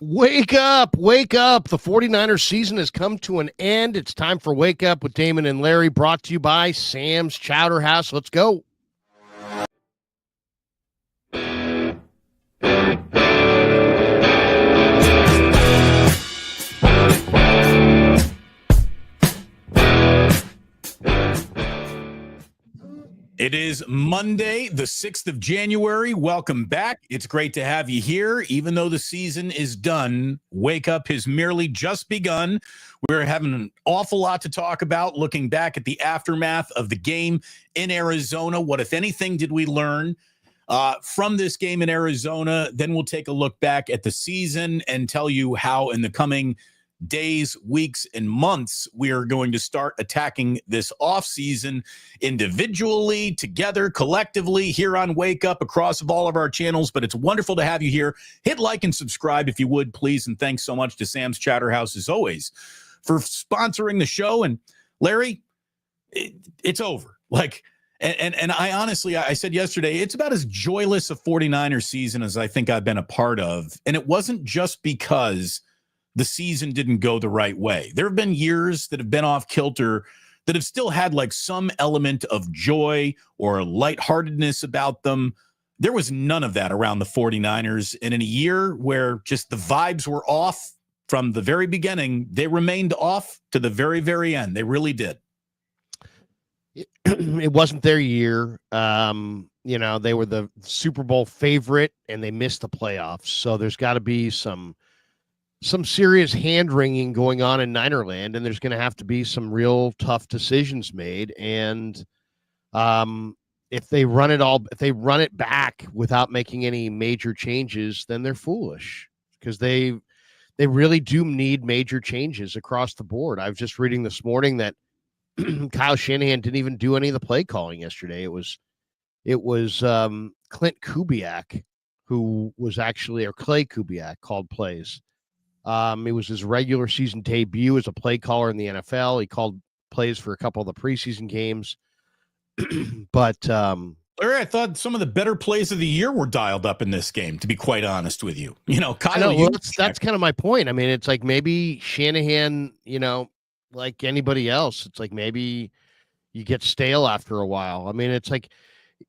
Wake up, wake up. The 49ers season has come to an end. It's time for Wake Up with Damon and Larry, brought to you by Sam's Chowder House. Let's go. It is Monday, the 6th of January. Welcome back. It's great to have you here. Even though the season is done, Wake Up has merely just begun. We're having an awful lot to talk about, looking back at the aftermath of the game in Arizona. What, if anything, did we learn from this game in Arizona? Then we'll take a look back at the season and tell you how in the coming days, weeks, and months, we are going to start attacking this offseason individually, together, collectively, here on Wake Up, across all of our channels. But it's wonderful to have you here. Hit like and subscribe if you would, please. And thanks so much to Sam's Chowder House, as always, for sponsoring the show. And Larry, it's over. And I honestly, I said yesterday, it's about as joyless a 49ers season as I think I've been a part of. And it wasn't just because the season didn't go the right way. There have been years that have been off kilter that have still had like some element of joy or lightheartedness about them. There was none of that around the 49ers. And in a year where just the vibes were off from the very beginning, they remained off to the very, very end. They really did. It wasn't their year. They were the Super Bowl favorite and they missed the playoffs. So there's got to be some serious hand-wringing going on in Ninerland, and there's going to have to be some real tough decisions made. And if they run it back without making any major changes, then they're foolish, because they really do need major changes across the board. I was just reading this morning that Kyle Shanahan didn't even do any of the play calling yesterday. It was Clint Kubiak who was actually, or Clay Kubiak, called plays. It was his regular season debut as a play caller in the NFL. He called plays for a couple of the preseason games. But Larry, I thought some of the better plays of the year were dialed up in this game, to be quite honest with you. Kyle, that's kind of my point. I mean, it's like maybe Shanahan, like anybody else, it's like maybe you get stale after a while. I mean, it's like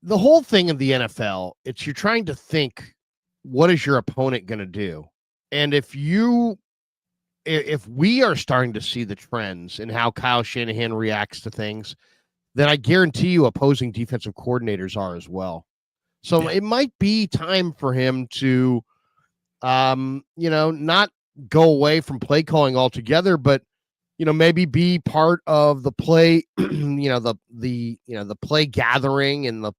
the whole thing of the NFL, you're trying to think, what is your opponent going to do? And if we are starting to see the trends in how Kyle Shanahan reacts to things, then I guarantee you opposing defensive coordinators are as well. So It might be time for him to, not go away from play calling altogether, but, maybe be part of the play, the play gathering and the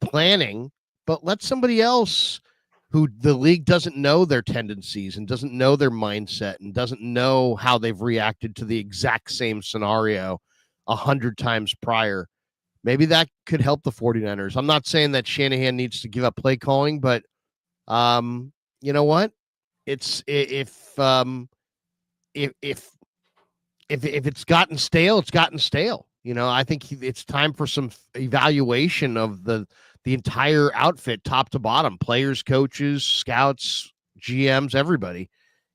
planning, but let somebody else who the league doesn't know their tendencies and doesn't know their mindset and doesn't know how they've reacted to the exact same scenario 100 times prior. Maybe that could help the 49ers. I'm not saying that Shanahan needs to give up play calling, but you know what? It's if it's gotten stale, it's gotten stale. I think it's time for some evaluation of the entire outfit, top to bottom, players, coaches, scouts, GMs, everybody.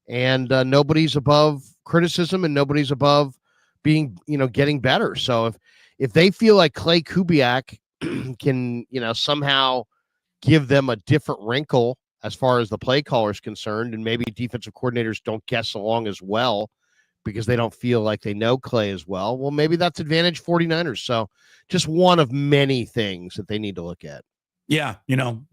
And nobody's above criticism and nobody's above being, getting better. So if they feel like Clay Kubiak can, somehow give them a different wrinkle as far as the play caller is concerned, and maybe defensive coordinators don't guess along as well because they don't feel like they know Clay as well, well, maybe that's advantage 49ers. So just one of many things that they need to look at. Yeah,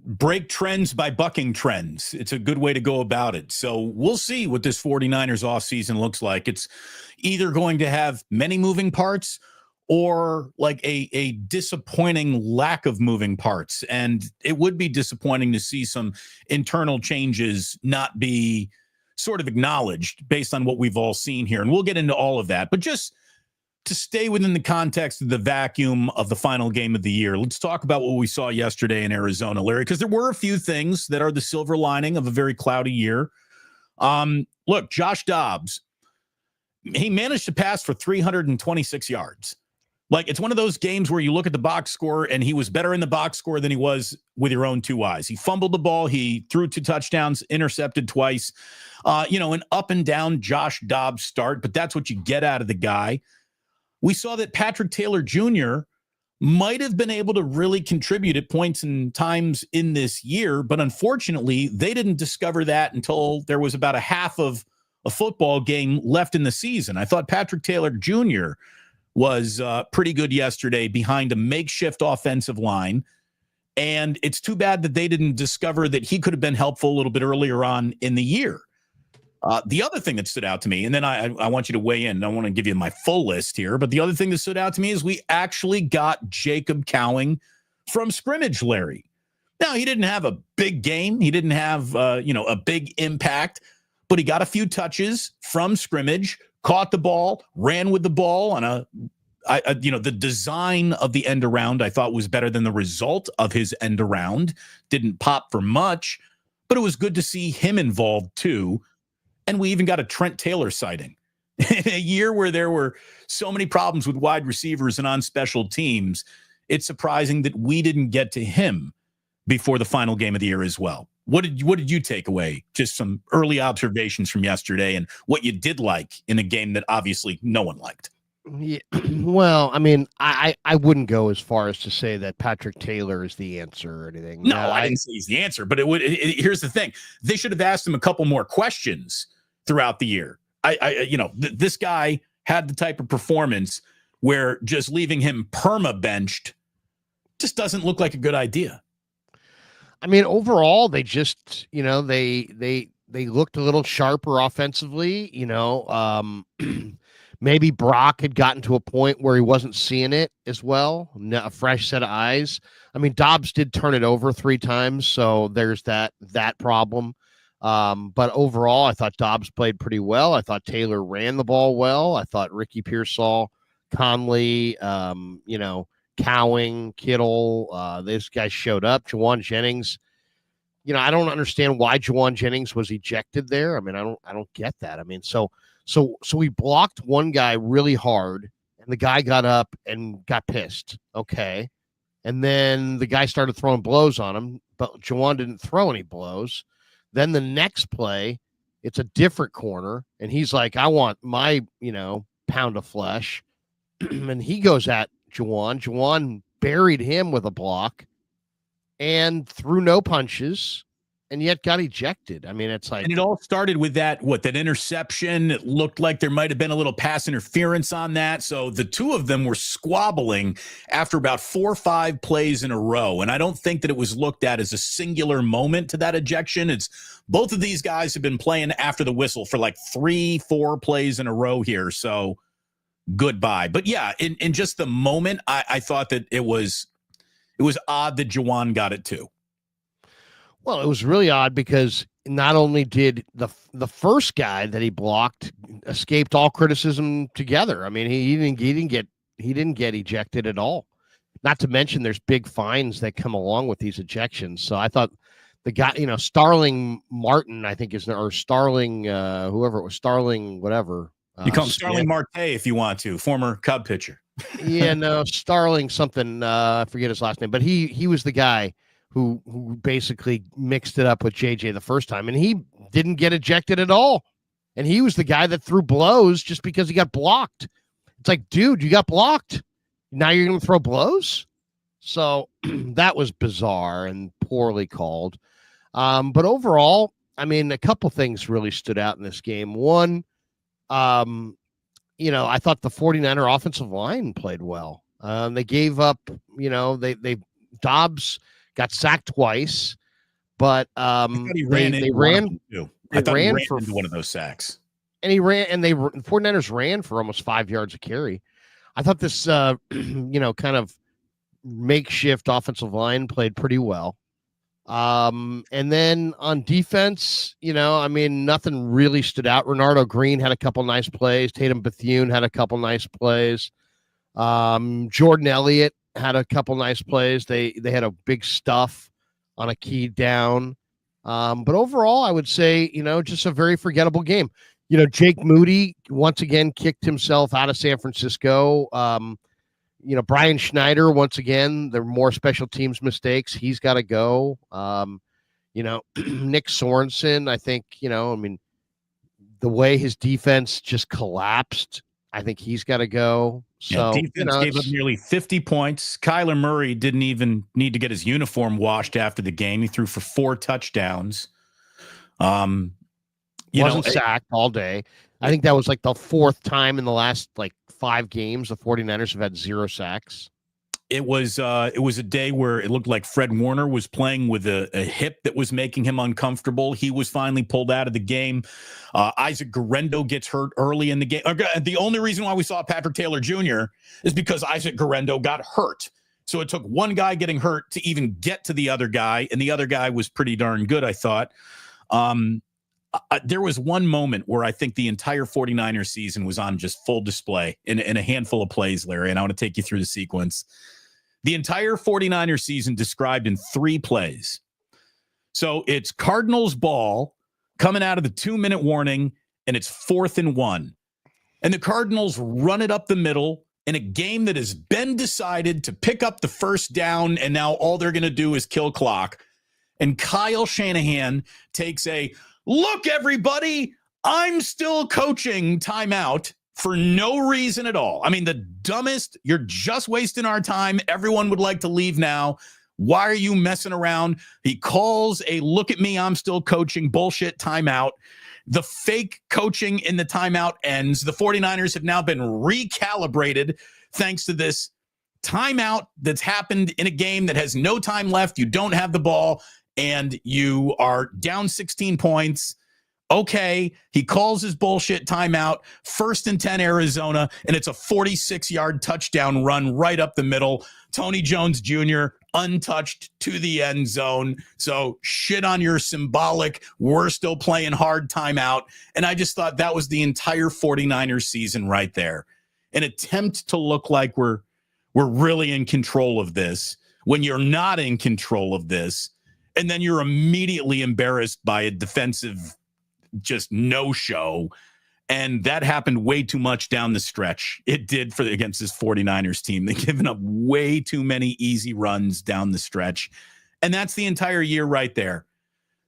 break trends by bucking trends. It's a good way to go about it. So we'll see what this 49ers offseason looks like. It's either going to have many moving parts or like a disappointing lack of moving parts. And it would be disappointing to see some internal changes not be sort of acknowledged based on what we've all seen here. And we'll get into all of that. But just to stay within the context of the vacuum of the final game of the year, let's talk about what we saw yesterday in Arizona, Larry, because there were a few things that are the silver lining of a very cloudy year. Look, Josh Dobbs, he managed to pass for 326 yards. Like, it's one of those games where you look at the box score and he was better in the box score than he was with your own two eyes. He fumbled the ball. He threw 2 touchdowns, intercepted twice. An up and down Josh Dobbs start, but that's what you get out of the guy. We saw that Patrick Taylor Jr. might have been able to really contribute at points and times in this year, but unfortunately, they didn't discover that until there was about a half of a football game left in the season. I thought Patrick Taylor Jr. was pretty good yesterday behind a makeshift offensive line. And it's too bad that they didn't discover that he could have been helpful a little bit earlier on in the year. The other thing that stood out to me, and then I want you to weigh in. I want to give you my full list here, but the other thing that stood out to me is we actually got Jacob Cowing from scrimmage, Larry. Now, he didn't have a big game. He didn't have, a big impact, but he got a few touches from scrimmage, caught the ball, ran with the ball on the design of the end around I thought was better than the result of his end around. Didn't pop for much, but it was good to see him involved too. And we even got a Trent Taylor sighting in a year where there were so many problems with wide receivers and on special teams. It's surprising that we didn't get to him before the final game of the year as well. What did you take away? Just some early observations from yesterday and what you did like in a game that obviously no one liked. Yeah, well, I mean, I wouldn't go as far as to say that Patrick Taylor is the answer or anything. No, I didn't say he's the answer, but here's the thing. They should have asked him a couple more questions throughout the year. This guy had the type of performance where just leaving him perma-benched just doesn't look like a good idea. I mean, overall, they just, they looked a little sharper offensively, maybe Brock had gotten to a point where he wasn't seeing it as well, a fresh set of eyes. I mean, Dobbs did turn it over 3 times, so there's that problem. But overall, I thought Dobbs played pretty well. I thought Taylor ran the ball well. I thought Ricky Pearsall, Conley, Cowing, Kittle, these guys showed up. Jawan Jennings, I don't understand why Jawan Jennings was ejected there. I mean, I don't get that. I mean, so we blocked one guy really hard, and the guy got up and got pissed. Okay. And then the guy started throwing blows on him, but Jawan didn't throw any blows. Then the next play, it's a different corner, and he's like, I want my, pound of flesh. And he goes at Jawan. Jawan buried him with a block and threw no punches, and yet got ejected. I mean, it's like... And it all started with that interception. It looked like there might have been a little pass interference on that. So the two of them were squabbling after about 4 or 5 plays in a row. And I don't think that it was looked at as a singular moment to that ejection. It's both of these guys have been playing after the whistle for like 3-4 plays in a row here. So goodbye. But yeah, in just the moment, I thought that it was odd that Jawan got it too. Well, it was really odd because not only did the first guy that he blocked escaped all criticism together. I mean, he didn't get ejected at all. Not to mention there's big fines that come along with these ejections. So I thought the guy, Starling Martin, I think or Starling, whoever it was, Starling, whatever. You call him Starling Marte if you want to, former Cub pitcher. Yeah, no, Starling something. I forget his last name, but he was the guy who basically mixed it up with JJ the first time, and he didn't get ejected at all. And he was the guy that threw blows just because he got blocked. It's like, dude, you got blocked. Now you're going to throw blows? So that was bizarre and poorly called. But overall, I mean, a couple things really stood out in this game. One, I thought the 49er offensive line played well. They gave up, Dobbs got sacked twice, but they ran for into one of those sacks. And the 49ers ran for almost 5 yards a carry. I thought this kind of makeshift offensive line played pretty well. And then on defense, nothing really stood out. Renardo Green had a couple nice plays. Tatum Bethune had a couple nice plays. Jordan Elliott had a couple nice plays. They had a big stuff on a key down. But overall, I would say, just a very forgettable game. Jake Moody once again kicked himself out of San Francisco. Brian Schneider, once again, there are more special teams mistakes. He's got to go. Nick Sorenson, I think, the way his defense just collapsed, I think he's got to go. So defense gave up nearly 50 points. Kyler Murray didn't even need to get his uniform washed after the game. He threw for 4 touchdowns. Wasn't sacked all day. I think that was like the 4th time in the last 5 games the 49ers have had 0 sacks. It was a day where it looked like Fred Warner was playing with a hip that was making him uncomfortable. He was finally pulled out of the game. Isaac Guerendo gets hurt early in the game. The only reason why we saw Patrick Taylor Jr. is because Isaac Guerendo got hurt. So it took one guy getting hurt to even get to the other guy, and the other guy was pretty darn good, I thought. There was one moment where I think the entire 49ers season was on just full display in a handful of plays, Larry, and I want to take you through the sequence. The entire 49ers season described in 3 plays. So it's Cardinals ball coming out of the 2-minute warning, and it's 4th and 1. And the Cardinals run it up the middle in a game that has been decided to pick up the first down, and now all they're going to do is kill clock. And Kyle Shanahan takes a, "Look, everybody, I'm still coaching" timeout for no reason at all. I mean, the dumbest, you're just wasting our time. Everyone would like to leave now. Why are you messing around? He calls a "look at me, I'm still coaching" bullshit timeout. The fake coaching in the timeout ends. The 49ers have now been recalibrated thanks to this timeout that's happened in a game that has no time left. You don't have the ball, and you are down 16 points. Okay, he calls his bullshit timeout, 1st and 10 Arizona, and it's a 46-yard touchdown run right up the middle. Tony Jones Jr. untouched to the end zone. So shit on your symbolic, we're still playing hard timeout. And I just thought that was the entire 49ers season right there. An attempt to look like we're really in control of this when you're not in control of this. And then you're immediately embarrassed by a defensive just no-show. And that happened way too much down the stretch. It did against this 49ers team. They've given up way too many easy runs down the stretch. And that's the entire year right there.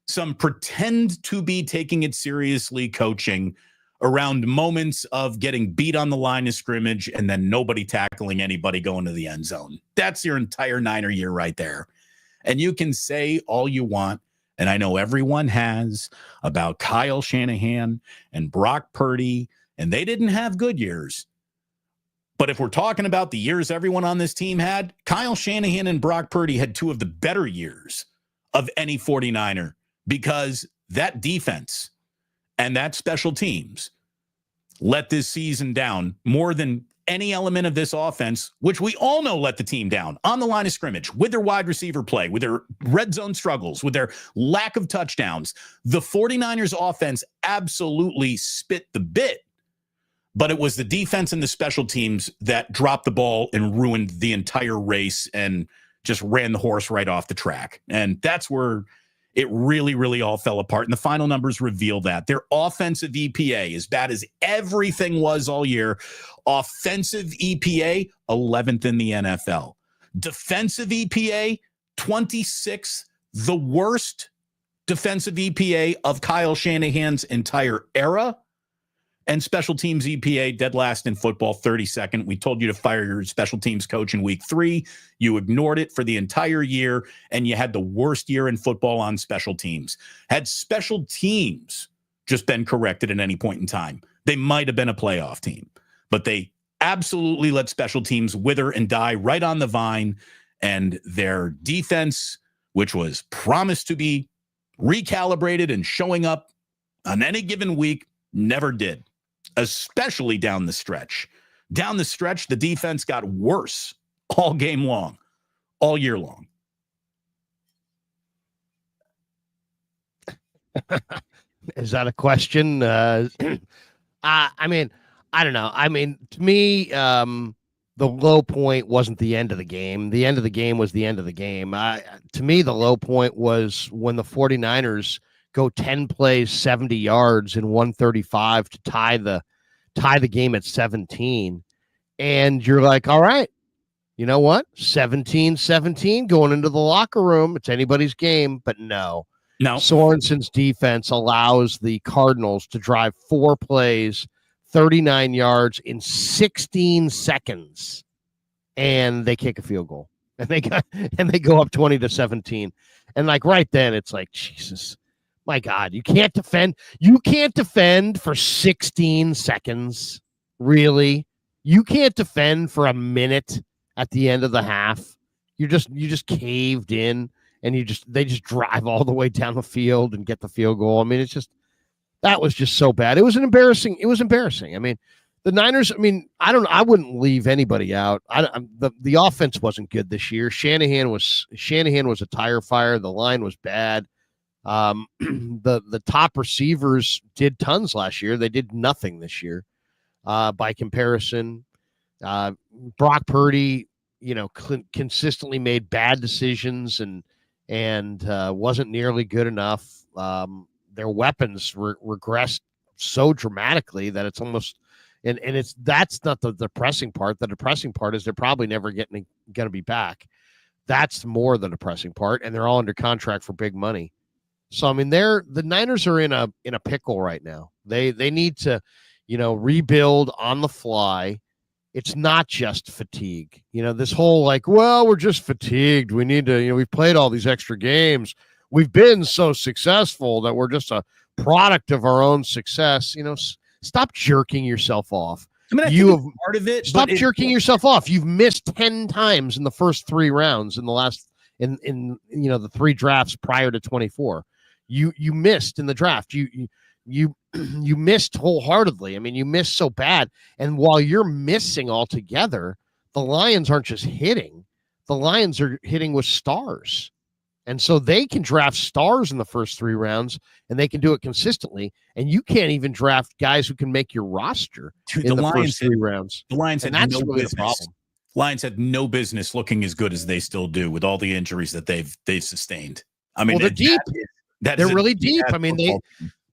Some pretend to be taking it seriously coaching around moments of getting beat on the line of scrimmage and then nobody tackling anybody going to the end zone. That's your entire Niner year right there. And you can say all you want, and I know everyone has, about Kyle Shanahan and Brock Purdy, and they didn't have good years. But if we're talking about the years everyone on this team had, Kyle Shanahan and Brock Purdy had 2 of the better years of any 49er, because that defense and that special teams let this season down more than any element of this offense, which we all know let the team down on the line of scrimmage with their wide receiver play, with their red zone struggles, with their lack of touchdowns. The 49ers offense absolutely spit the bit, but it was the defense and the special teams that dropped the ball and ruined the entire race and just ran the horse right off the track. And that's where it really, really all fell apart. And the final numbers reveal that. Their offensive EPA, as bad as everything was all year, offensive EPA, 11th in the NFL. Defensive EPA, 26th, the worst defensive EPA of Kyle Shanahan's entire era. And special teams EPA, dead last in football, 32nd. We told you to fire your special teams coach in week 3. You ignored it for the entire year, and you had the worst year in football on special teams. Had special teams just been corrected at any point in time, they might have been a playoff team. But they absolutely let special teams wither and die right on the vine, and their defense, which was promised to be recalibrated and showing up on any given week, never did. Especially down the stretch. Down the stretch, the defense got worse all game long, all year long. Is that a question? I mean, I don't know. I mean, to me, the low point wasn't the end of the game. The end of the game was the end of the game. To me, the low point was when the 49ers go 10 plays, 70 yards in 135 to tie the game at 17. And you're like, all right, You know what? 17-17 going into the locker room. It's anybody's game, but no. No. Sorenson's defense allows the Cardinals to drive 4 plays, 39 yards in 16 seconds, and they kick a field goal. And they go up 20-17. And like right then, it's like, Jesus, my God, you can't defend. You can't defend for 16 seconds. Really? You can't defend for a minute at the end of the half. You just caved in, and they just drive all the way down the field and get the field goal. I mean, that was just so bad. It was embarrassing. I mean, the Niners, I mean, I wouldn't leave anybody out. The offense wasn't good this year. Shanahan was a tire fire. The line was bad. The top receivers did tons last year. They did nothing this year. By comparison, Brock Purdy, consistently made bad decisions and wasn't nearly good enough. Their weapons regressed so dramatically that it's almost, and that's not the depressing part. The depressing part is they're probably never going to be back. That's more the depressing part, and they're all under contract for big money. So I mean, the Niners are in a pickle right now. They need to, rebuild on the fly. It's not just fatigue. This whole we're just fatigued. We need to, we've played all these extra games. We've been so successful that we're just a product of our own success. Stop jerking yourself off. I mean, you have part of it. Stop jerking yourself off. You've missed 10 times in the first 3 rounds in the last in the 3 drafts prior to 24. You missed in the draft. You missed wholeheartedly. I mean, you missed so bad. And while you're missing altogether, the Lions aren't just hitting. The Lions are hitting with stars. And so they can draft stars in the first 3 rounds, and they can do it consistently. And you can't even draft guys who can make your roster in the first 3 rounds. The Lions had no really business. the problem. Lions had no business looking as good as they still do with all the injuries that they've sustained. I mean, they're deep. They're really deep. I mean,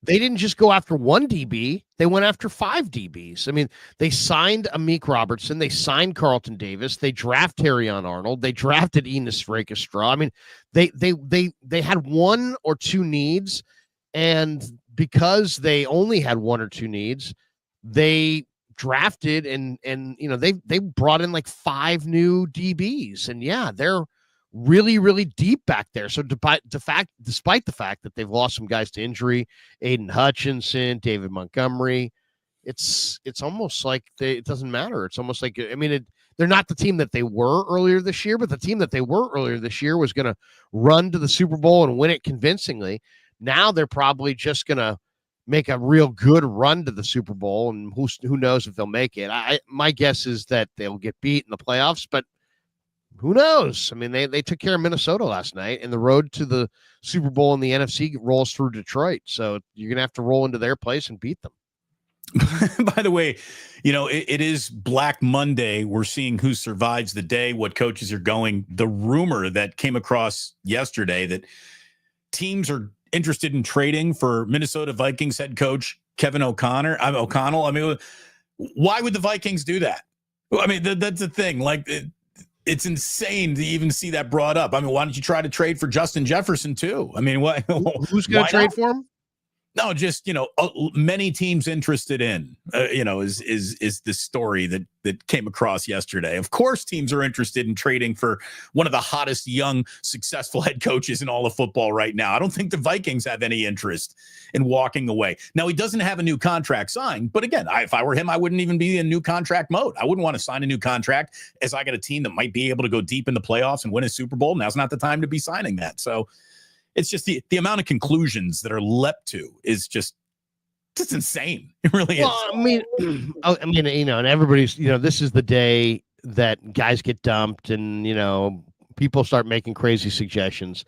they didn't just go after 1 DB. They went after 5 DBs. I mean, they signed Amik Robertson. They signed Carlton Davis. They drafted Terrion Arnold. They drafted Enos Rakestra. I mean, they had 1 or 2 needs, and because they only had 1 or 2 needs, they drafted and they brought in 5 new DBs. And yeah, they're really, really deep back there. So despite the fact that they've lost some guys to injury, Aiden Hutchinson, David Montgomery, it's almost like it doesn't matter. It's almost like, I mean, they're not the team that they were earlier this year, but the team that they were earlier this year was going to run to the Super Bowl and win it convincingly. Now they're probably just going to make a real good run to the Super Bowl, and who knows if they'll make it. My guess is that they'll get beat in the playoffs, but who knows? I mean, they took care of Minnesota last night, and the road to the Super Bowl in the NFC rolls through Detroit. So you're going to have to roll into their place and beat them. By the way, it is Black Monday. We're seeing who survives the day, what coaches are going. The rumor that came across yesterday that teams are interested in trading for Minnesota Vikings head coach Kevin O'Connell. I mean, why would the Vikings do that? I mean, that's the thing. It's insane to even see that brought up. I mean, why don't you try to trade for Justin Jefferson too? I mean, what? Who's going to trade for him? No, just many teams interested in is the story that came across yesterday. Of course, teams are interested in trading for one of the hottest young successful head coaches in all of football right now. I don't think the Vikings have any interest in walking away. Now, he doesn't have a new contract signed, but again, if I were him, I wouldn't even be in new contract mode. I wouldn't want to sign a new contract as I got a team that might be able to go deep in the playoffs and win a Super Bowl. Now's not the time to be signing that. So it's just the amount of conclusions that are leapt to is just insane. It really is. I mean, and everybody's, this is the day that guys get dumped and, people start making crazy suggestions.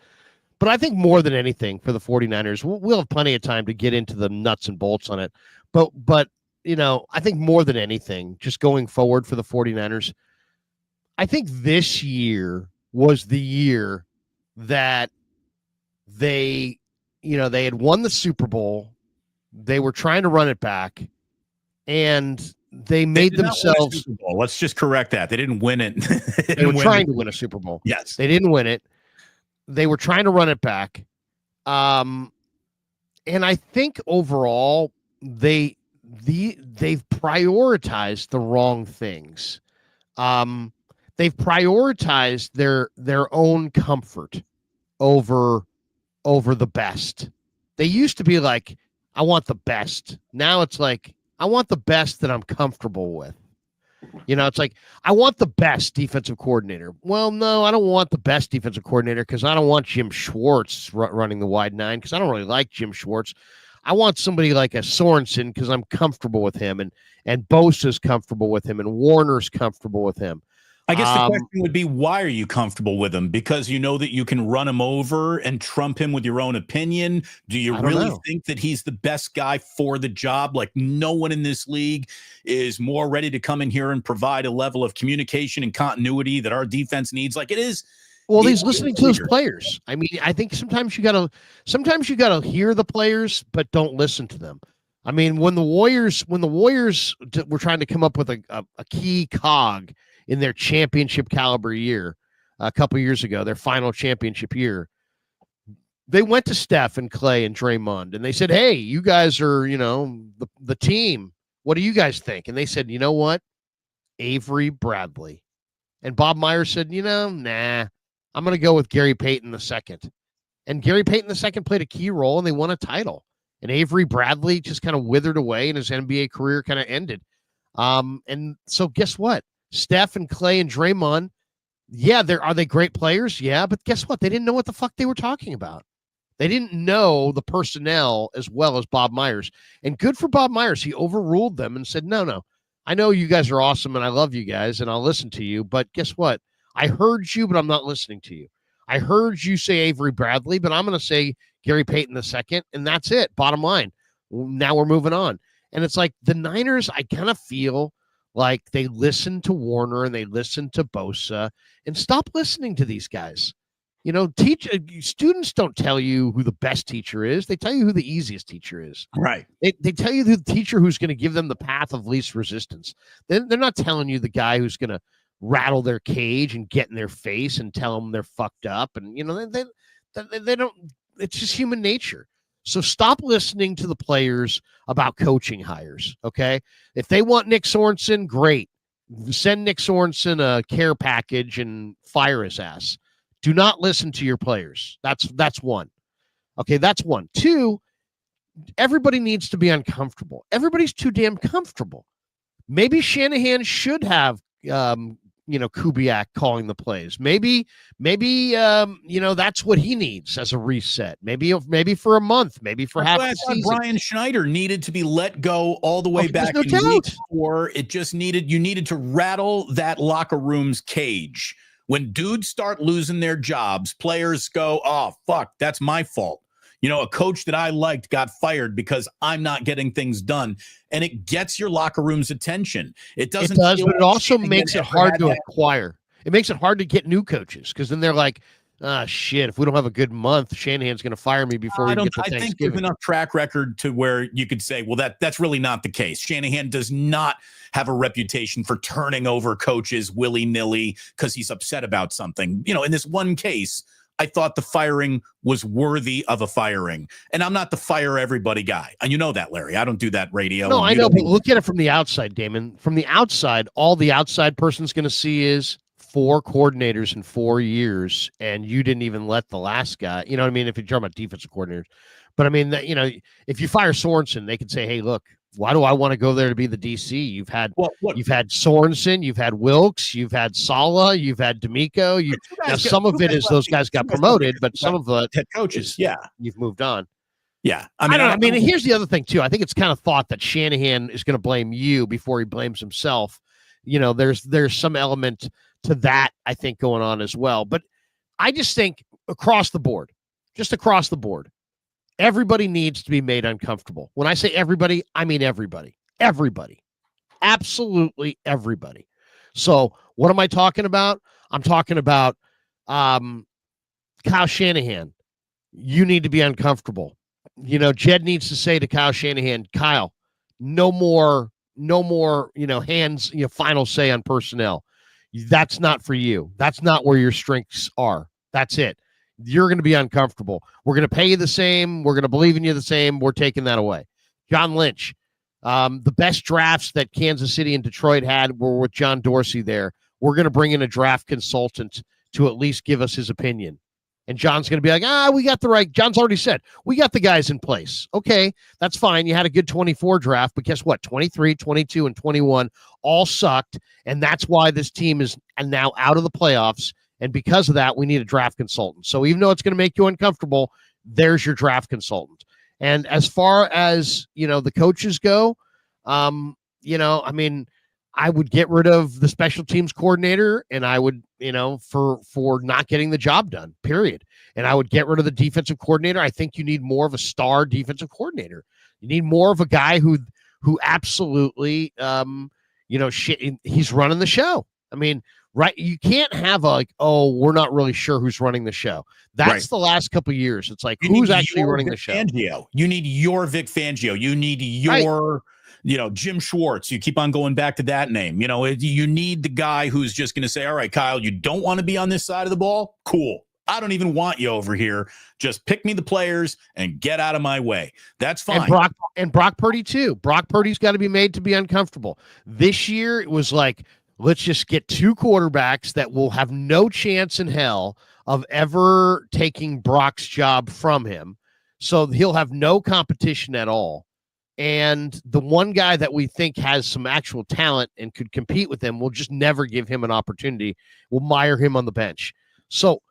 But I think more than anything for the 49ers, we'll have plenty of time to get into the nuts and bolts on it. But I think more than anything, just going forward for the 49ers, I think this year was the year that they had won the Super Bowl. They were trying to run it back, and they made did not win a themselves. Super Bowl. Let's just correct that. They didn't win it. They were trying to win a Super Bowl. Yes. They didn't win it. They were trying to run it back. And I think overall they've prioritized the wrong things. They've prioritized their own comfort over the best. They used to be like, I want the best. Now it's like, I want the best that I'm comfortable with. It's like, I want the best defensive coordinator. Well, no, I don't want the best defensive coordinator because I don't want Jim Schwartz running the wide nine because I don't really like Jim Schwartz. I want somebody like a Sorenson because I'm comfortable with him, and Bosa's comfortable with him, and Warner's comfortable with him. I guess the question would be, why are you comfortable with him? Because you know that you can run him over and trump him with your own opinion? Do you really think that he's the best guy for the job? Like, no one in this league is more ready to come in here and provide a level of communication and continuity that our defense needs. Like it is. Well, he's listening to his players. I mean, I think sometimes you gotta hear the players, but don't listen to them. I mean, when the Warriors were trying to come up with a key cog in their championship caliber year a couple years ago, their final championship year, they went to Steph and Clay and Draymond and they said, hey, you guys are, the team. What do you guys think? And they said, you know what? Avery Bradley. And Bob Myers said, nah, I'm going to go with Gary Payton II. And Gary Payton II played a key role and they won a title. And Avery Bradley just kind of withered away and his NBA career kind of ended. And so guess what? Steph and Clay and Draymond, are they great players? Yeah, but guess what? They didn't know what the fuck they were talking about. They didn't know the personnel as well as Bob Myers. And good for Bob Myers. He overruled them and said, no, I know you guys are awesome and I love you guys and I'll listen to you. But guess what? I heard you, but I'm not listening to you. I heard you say Avery Bradley, but I'm going to say Gary Payton II, and that's it. Bottom line. Now we're moving on. And it's like the Niners, I kind of feel like they listen to Warner and they listen to Bosa and stop listening to these guys. Students don't tell you who the best teacher is. They tell you who the easiest teacher is. Right. They tell you the teacher who's going to give them the path of least resistance. They're not telling you the guy who's going to rattle their cage and get in their face and tell them they're fucked up. And, they don't, it's just human nature. So stop listening to the players about coaching hires, okay? If they want Nick Sorenson, great. Send Nick Sorenson a care package and fire his ass. Do not listen to your players. That's one. Okay, that's one. Two, everybody needs to be uncomfortable. Everybody's too damn comfortable. Maybe Shanahan should have Kubiak calling the plays. Maybe that's what he needs as a reset. Maybe for a month, maybe for half the season. Brian Schneider needed to be let go all the way back in week 4. You needed to rattle that locker room's cage. When dudes start losing their jobs, players go, oh, fuck, that's my fault. A coach that I liked got fired because I'm not getting things done. And it gets your locker room's attention. It does, but it also makes it hard to acquire. It makes it hard to get new coaches because then they're like, shit, if we don't have a good month, Shanahan's going to fire me before we get to Thanksgiving. I think there's enough track record to where you could say, well, that's really not the case. Shanahan does not have a reputation for turning over coaches willy-nilly because he's upset about something. In this one case, I thought the firing was worthy of a firing. And I'm not the fire everybody guy. And you know that, Larry. I don't do that radio. No, I know, but look at it from the outside, Damon. From the outside, all the outside person's going to see is 4 coordinators in 4 years, and you didn't even let the last guy, you know what I mean? If you're talking about defensive coordinators. But I mean, if you fire Sorenson, they can say, hey, look, why do I want to go there to be the DC? You've had Sorenson, you've had Wilkes, you've had Sala, you've had D'Amico. Some of it is those guys got promoted, but some of the head coaches, you've moved on. Yeah, I mean, here's the other thing too. I think it's kind of thought that Shanahan is going to blame you before he blames himself. There's some element to that I think going on as well. But I just think across the board, everybody needs to be made uncomfortable. When I say everybody, I mean everybody. Everybody. Absolutely everybody. So what am I talking about? I'm talking about Kyle Shanahan. You need to be uncomfortable. Jed needs to say to Kyle Shanahan, Kyle, no more no more, hands, final say on personnel. That's not for you. That's not where your strengths are. That's it. You're going to be uncomfortable. We're going to pay you the same. We're going to believe in you the same. We're taking that away. John Lynch. The best drafts that Kansas City and Detroit had were with John Dorsey there. We're going to bring in a draft consultant to at least give us his opinion. And John's going to be like, we got the right. John's already said, we got the guys in place. Okay, that's fine. You had a good 24 draft, but guess what? 23, 22, and 21 all sucked. And that's why this team is now out of the playoffs. And because of that, we need a draft consultant. So even though it's going to make you uncomfortable, there's your draft consultant. And as far as, the coaches go, I would get rid of the special teams coordinator, and I would, for not getting the job done, period. And I would get rid of the defensive coordinator. I think you need more of a star defensive coordinator. You need more of a guy who absolutely, he's running the show. I mean, right. You can't have we're not really sure who's running the show. That's right. The last couple of years. It's like, who's actually running the show? Fangio. You need your Vic Fangio. You need your... Right. Jim Schwartz, you keep on going back to that name. You need the guy who's just going to say, all right, Kyle, you don't want to be on this side of the ball? Cool. I don't even want you over here. Just pick me the players and get out of my way. That's fine. And Brock Purdy, too. Brock Purdy's got to be made to be uncomfortable. This year, it was like, let's just get two quarterbacks that will have no chance in hell of ever taking Brock's job from him. So he'll have no competition at all. And the one guy that we think has some actual talent and could compete with him, we'll just never give him an opportunity. We'll mire him on the bench. So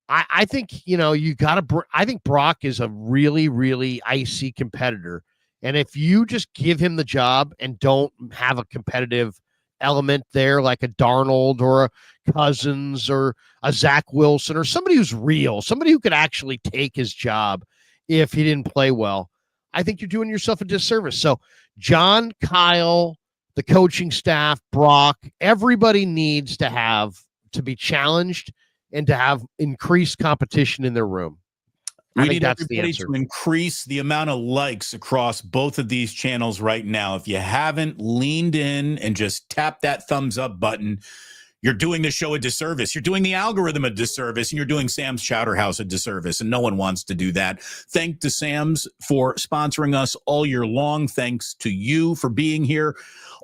I think, you got to, I think Brock is a really, really icy competitor. And if you just give him the job and don't have a competitive element there, like a Darnold or a Cousins or a Zach Wilson or somebody who's real, somebody who could actually take his job if he didn't play well, I think you're doing yourself a disservice. So John, Kyle, the coaching staff, Brock, everybody needs to be challenged and to have increased competition in their room. We need everybody to increase the amount of likes across both of these channels right now. If you haven't leaned in and just tap that thumbs up button, you're doing the show a disservice. You're doing the algorithm a disservice, and you're doing Sam's Chowder House a disservice, and no one wants to do that. Thanks to Sam's for sponsoring us all year long. Thanks to you for being here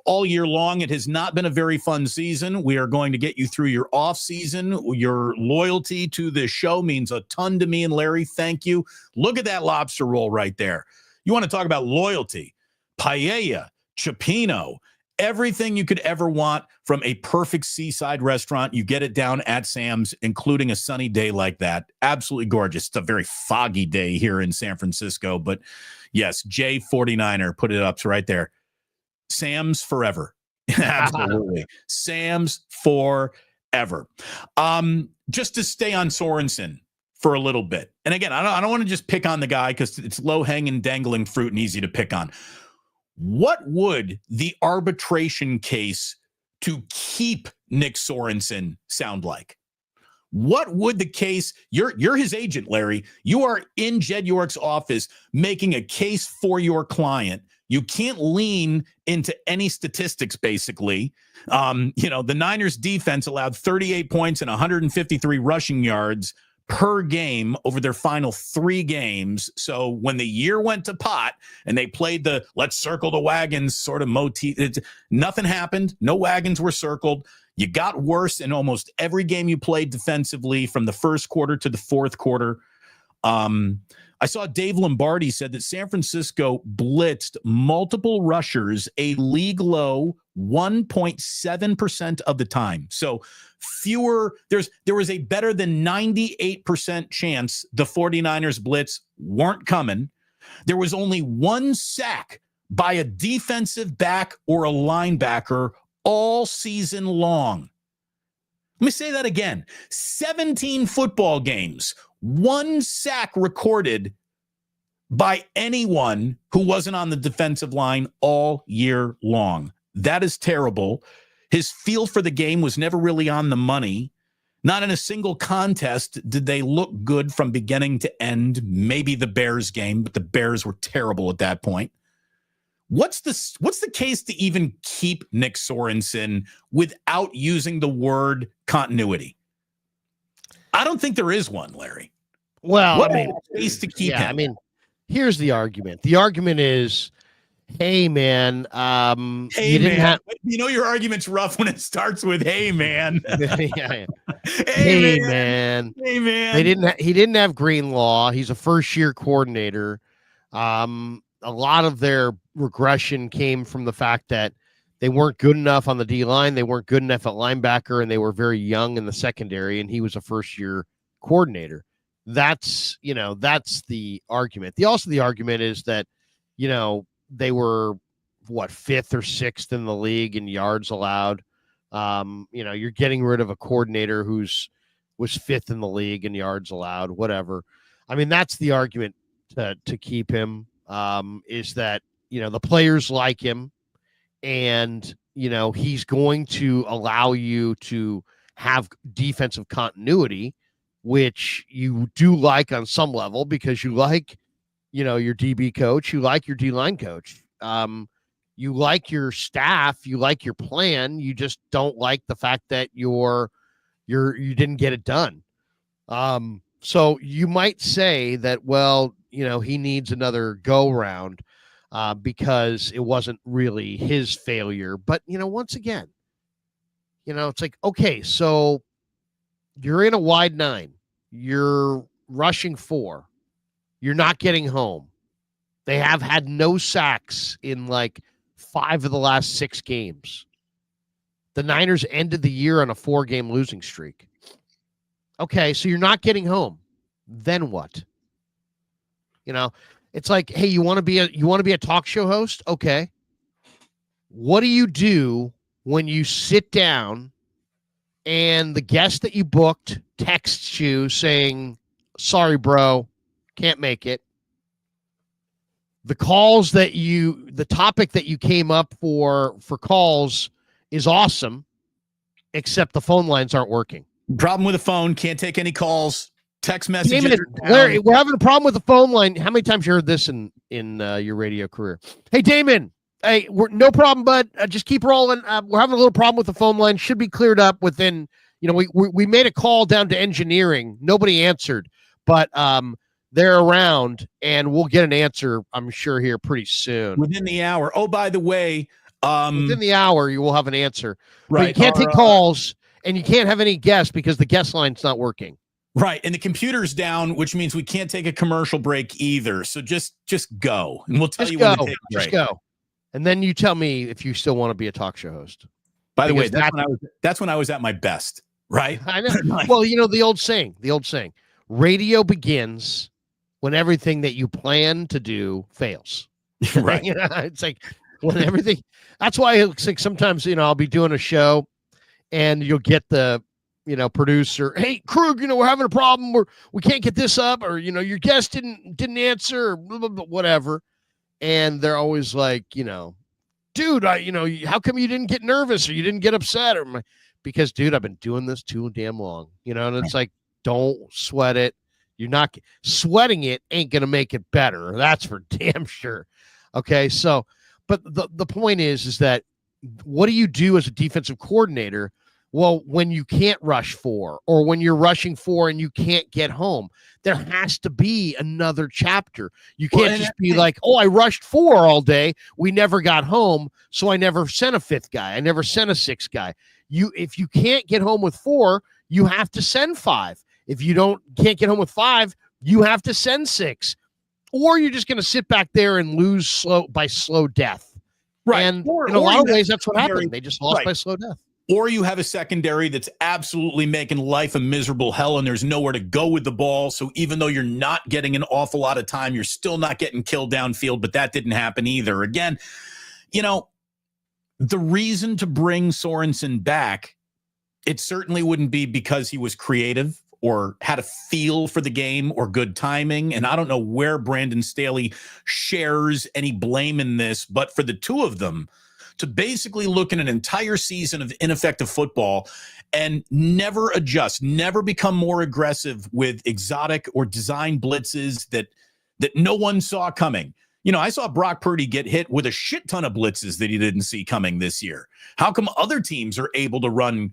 all year long. It has not been a very fun season. We are going to get you through your off season. Your loyalty to this show means a ton to me and Larry. Thank you. Look at that lobster roll right there. You want to talk about loyalty? Paella, cioppino, everything you could ever want from a perfect seaside restaurant. You get it down at Sam's, including a sunny day like that. Absolutely gorgeous. It's a very foggy day here in San Francisco, but yes, J49er put it up right there. Sam's forever. Absolutely. Sam's forever. Just to stay on Sorenson for a little bit. And again, I don't want to just pick on the guy because it's low-hanging, dangling fruit and easy to pick on. What would the arbitration case to keep Nick Sorenson sound like? What would the case, you're his agent, Larry. You are in Jed York's office making a case for your client. You can't lean into any statistics, basically. The Niners defense allowed 38 points and 153 rushing yards per game over their final 3 games. So when the year went to pot and they played the let's circle the wagons sort of motif, nothing happened. No wagons were circled. You got worse in almost every game you played defensively from the first quarter to the fourth quarter. I saw Dave Lombardi said that San Francisco blitzed multiple rushers a league low 1.7% of the time. So there was a better than 98% chance the 49ers blitz weren't coming. There was only 1 sack by a defensive back or a linebacker all season long. Let me say that again. 17 football games, 1 sack recorded by anyone who wasn't on the defensive line all year long. That is terrible. His feel for the game was never really on the money. Not in a single contest did they look good from beginning to end. Maybe the Bears game, but the Bears were terrible at that point. What's the case to even keep Nick Sorenson without using the word continuity? I don't think there is one, Larry. Well, What I mean, case to keep him? I mean, here's the argument. The argument is, hey man, Hey, you didn't man. have. Your argument's rough when it starts with "Hey, man." Yeah. Hey, Hey man, Hey, man. he didn't have Greenlaw. He's a first year coordinator. A lot of their regression came from the fact that they weren't good enough on the D line. They weren't good enough at linebacker, and they were very young in the secondary. And he was a first year coordinator. That's the argument. The argument is that they were fifth or sixth in the league in yards allowed. You're getting rid of a coordinator was fifth in the league in yards allowed, whatever. I mean, that's the argument to keep him, is that, the players like him, and, he's going to allow you to have defensive continuity, which you do like on some level because you like, your DB coach, you like your D-line coach. You like your staff, you like your plan, you just don't like the fact that you didn't get it done. So you might say that, well, he needs another go round because it wasn't really his failure. But, once again, it's like, okay, so you're in a wide 9, you're rushing 4, you're not getting home. They have had no sacks in like 5 of the last 6 games. The Niners ended the year on a 4-game losing streak. Okay, so you're not getting home. Then what? It's like, hey, you want to be a talk show host? Okay. What do you do when you sit down and the guest that you booked texts you saying, "Sorry, bro, can't make it." The topic that you came up for calls is awesome, except the phone lines aren't working. Problem with the phone, can't take any calls. Text messages. Damon, we're having a problem with the phone line. How many times you heard this in your radio career? Hey, Damon. Hey, no problem, bud. Just keep rolling. We're having a little problem with the phone line. Should be cleared up within. We made a call down to engineering. Nobody answered, but they're around, and we'll get an answer, I'm sure, here pretty soon. Within the hour. Oh, by the way, within the hour, you will have an answer. Right. But you can't take calls, and you can't have any guests because the guest line's not working. Right. And the computer's down, which means we can't take a commercial break either. So just go, and we'll tell you when to take a break. Just go. And then you tell me if you still want to be a talk show host. By the way, that's when I was at my best, right? I know. Well, the old saying, radio begins when everything that you plan to do fails. Right. It's like when everything. That's why it's like sometimes, I'll be doing a show and you'll get the, producer, "Hey, Krueger, we're having a problem. We can't get this up," or, your guest didn't answer, or blah, blah, blah, whatever. And they're always like, "Dude, how come you didn't get nervous or you didn't get upset?" Because, dude, I've been doing this too damn long, and it's like, don't sweat it. You're not sweating it ain't going to make it better. That's for damn sure. Okay. So, but the point is that what do you do as a defensive coordinator? Well, when you can't rush 4 or when you're rushing 4 and you can't get home, there has to be another chapter. You can't just be like, "Oh, I rushed 4 all day. We never got home. So I never sent a 5th guy. I never sent a 6th guy." If you can't get home with 4, you have to send 5. If you can't get home with 5, you have to send 6, or you're just going to sit back there and lose slow death. Right. And in a lot of ways, that's what happened. They just lost by slow death. Or you have a secondary that's absolutely making life a miserable hell, and there's nowhere to go with the ball. So even though you're not getting an awful lot of time, you're still not getting killed downfield, but that didn't happen either. Again, the reason to bring Sorenson back, it certainly wouldn't be because he was creative or had a feel for the game or good timing. And I don't know where Brandon Staley shares any blame in this, but for the two of them to basically look at an entire season of ineffective football and never adjust, never become more aggressive with exotic or design blitzes that no one saw coming. I saw Brock Purdy get hit with a shit ton of blitzes that he didn't see coming this year. How come other teams are able to run,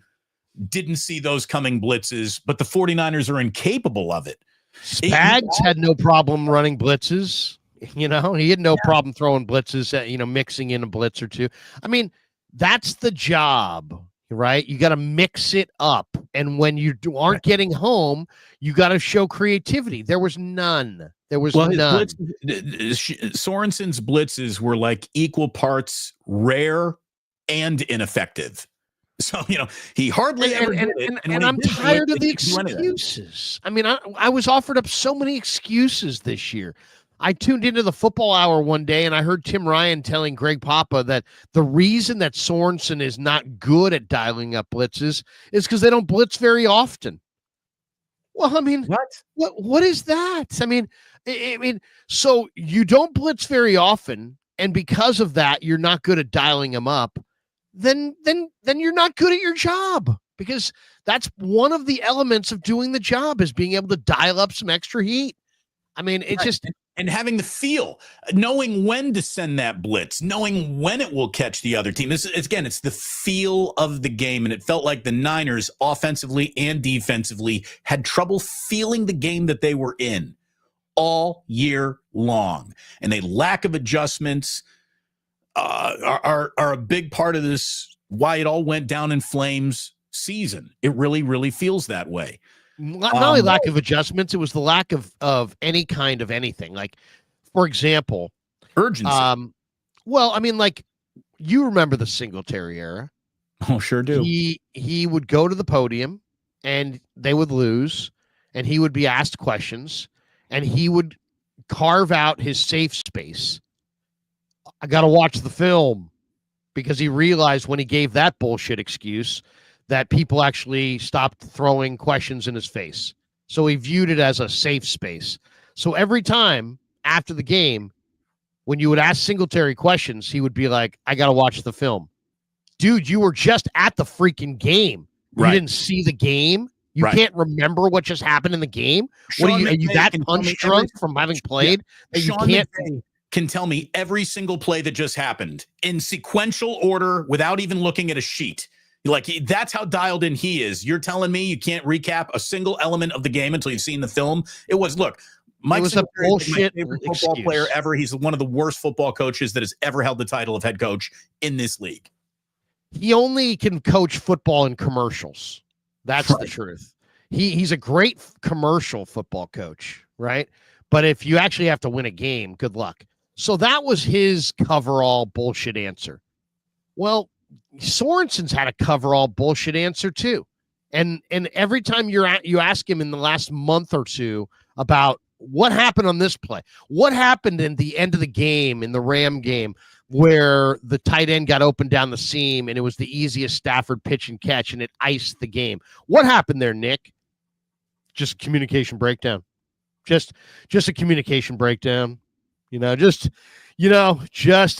didn't see those coming blitzes, but the 49ers are incapable of it? Spags had no problem running blitzes. He had no problem throwing blitzes, mixing in a blitz or two. I mean, that's the job, right? You got to mix it up. And when you aren't getting home, you got to show creativity. There was none. None. Sorenson's blitzes were like equal parts rare and ineffective. So, he hardly ever did it. And I'm tired of the excuses. I mean, I was offered up so many excuses this year. I tuned into the football hour one day and I heard Tim Ryan telling Greg Papa that the reason that Sorenson is not good at dialing up blitzes is because they don't blitz very often. Well, I mean, what is that? I mean, so you don't blitz very often, and because of that, you're not good at dialing them up. Then you're not good at your job, because that's one of the elements of doing the job, is being able to dial up some extra heat. I mean, it's just. And having the feel, knowing when to send that blitz, knowing when it will catch the other team. It's the feel of the game. And it felt like the Niners, offensively and defensively, had trouble feeling the game that they were in all year long. And a lack of adjustments are a big part of this, why it all went down in flames season. It really, really feels that way. Not only lack of adjustments, it was the lack of any kind of anything. Like, for example, urgency. Well, I mean, like, you remember the Singletary era. Oh, sure do. He would go to the podium and they would lose, and he would be asked questions, and he would carve out his safe space. I got to watch the film, because he realized when he gave that bullshit excuse that people actually stopped throwing questions in his face. So he viewed it as a safe space. So every time after the game, when you would ask Singletary questions, he would be like, I got to watch the film. Dude, you were just at the freaking game. You didn't see the game. You can't remember what just happened in the game. Are you that punch drunk from having played that you can't? Can tell me every single play that just happened in sequential order without even looking at a sheet. Like, that's how dialed in he is. You're telling me you can't recap a single element of the game until you've seen the film? Mike was a bullshit my favorite football player ever. He's one of the worst football coaches that has ever held the title of head coach in this league. He only can coach football in commercials. That's the truth. He's a great commercial football coach, right? But if you actually have to win a game, good luck. So that was his coverall bullshit answer. Well, Sorenson's had a coverall bullshit answer too. And every time you ask him in the last month or two about what happened on this play, what happened in the end of the game, in the Ram game, where the tight end got open down the seam and it was the easiest Stafford pitch and catch and it iced the game. What happened there, Nick? Just communication breakdown. Just a communication breakdown. Just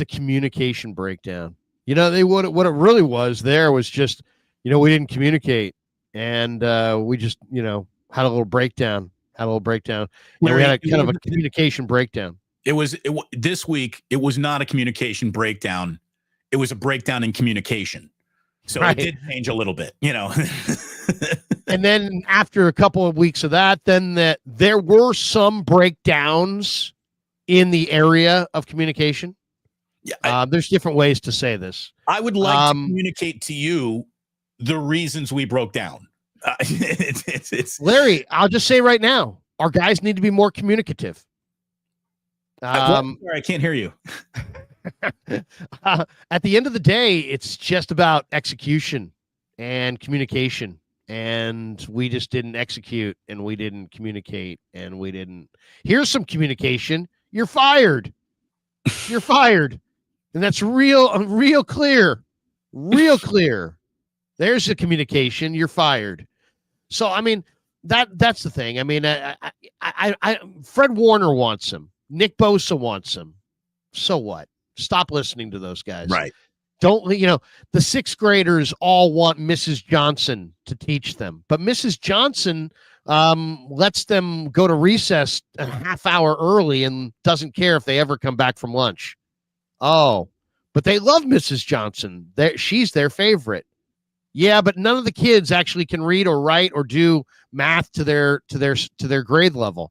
a communication breakdown. What it really was there was just, we didn't communicate, and we just, had a little breakdown. We had a kind of a communication breakdown. This week, it was not a communication breakdown. It was a breakdown in communication. So it did change a little bit, And then after a couple of weeks of that, there were some breakdowns in the area of communication. Yeah, there's different ways to say this. I would like to communicate to you the reasons we broke down. It's Larry, I'll just say right now, our guys need to be more communicative. Sorry, I can't hear you. At the end of the day, it's just about execution and communication. And we just didn't execute, and we didn't communicate, and we didn't. Here's some communication. You're fired. You're fired. And that's real clear. Real clear. There's the communication. You're fired. So, I mean, that's the thing. I mean, Fred Warner wants him. Nick Bosa wants him. So what? Stop listening to those guys. Right. Don't, the sixth graders all want Mrs. Johnson to teach them. But Mrs. Johnson lets them go to recess a half hour early and doesn't care if they ever come back from lunch. Oh, but they love Mrs. Johnson. She's their favorite. Yeah, but none of the kids actually can read or write or do math to their grade level.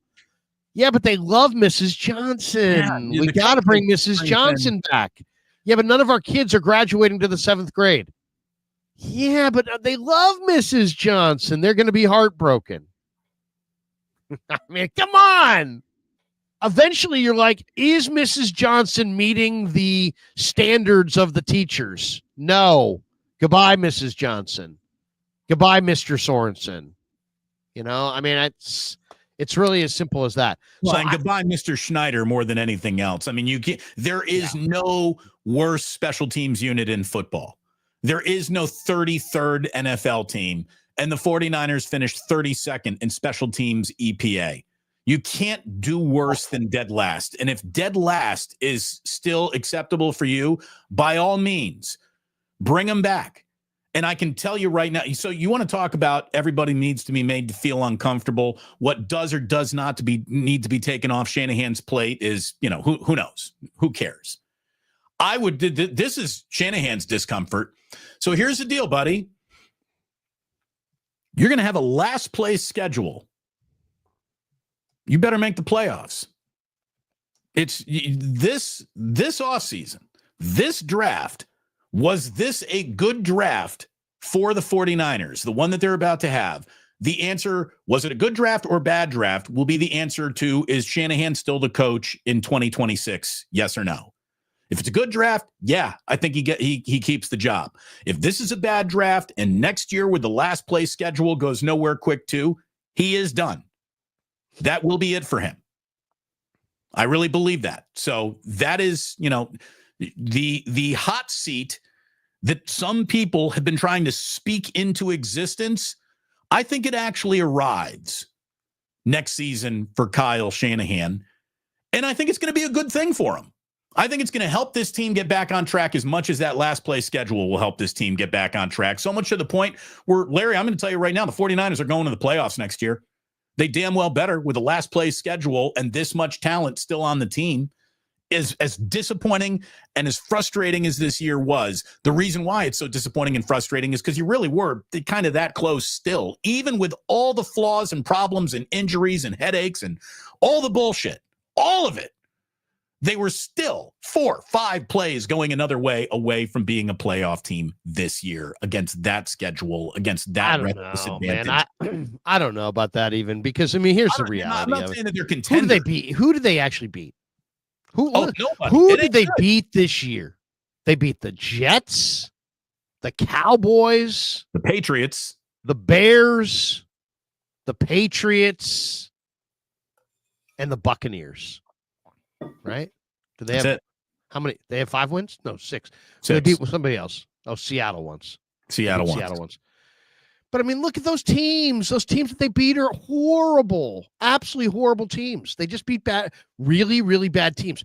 Yeah, but they love Mrs. Johnson. We got to bring Mrs. Johnson back. Yeah, but none of our kids are graduating to the 7th grade. Yeah, but they love Mrs. Johnson. They're going to be heartbroken. I mean, come on. Eventually, you're like, is Mrs. Johnson meeting the standards of the teachers? No. Goodbye, Mrs. Johnson. Goodbye, Mr. Sorenson. You know, I mean, it's really as simple as that. Well, so goodbye, Mr. Schneider, more than anything else. I mean, there is no worse special teams unit in football. There is no 33rd NFL team, and the 49ers finished 32nd in special teams EPA. You can't do worse than dead last. And if dead last is still acceptable for you, by all means, bring them back. And I can tell you right now, so you want to talk about everybody needs to be made to feel uncomfortable. What does or does not need to be taken off Shanahan's plate is, who knows? Who cares? This is Shanahan's discomfort. So here's the deal, buddy. You're going to have a last place schedule. You better make the playoffs. It's this offseason, this draft. Was this a good draft for the 49ers, the one that they're about to have? The answer, was it a good draft or bad draft, will be the answer to, is Shanahan still the coach in 2026? Yes or no? If it's a good draft, yeah, I think he keeps the job. If this is a bad draft and next year with the last place schedule goes nowhere quick too, he is done. That will be it for him. I really believe that. So that is, the hot seat that some people have been trying to speak into existence. I think it actually arrives next season for Kyle Shanahan. And I think it's going to be a good thing for him. I think it's going to help this team get back on track as much as that last place schedule will help this team get back on track. So much to the point where, Larry, I'm going to tell you right now, the 49ers are going to the playoffs next year. They damn well better with a last place schedule and this much talent still on the team. As disappointing and as frustrating as this year was, the reason why it's so disappointing and frustrating is because you really were kind of that close still, even with all the flaws and problems and injuries and headaches and all the bullshit, all of it. They were still 4-5 plays going another way away from being a playoff team this year against that schedule, against that disadvantage. Man, I don't know about that even because, I mean, here's the reality. I'm not saying that they're contenders. Who did they beat? Who did they actually beat? Who did they beat this year? They beat the Jets, the Cowboys, the Patriots, the Bears, the Patriots, and the Buccaneers. Right? Do they have how many? They have 5 wins? No, 6. So they beat somebody else. Oh, Seattle once. Seattle once. But I mean, look at those teams. Those teams that they beat are horrible, absolutely horrible teams. They just beat really, really bad teams.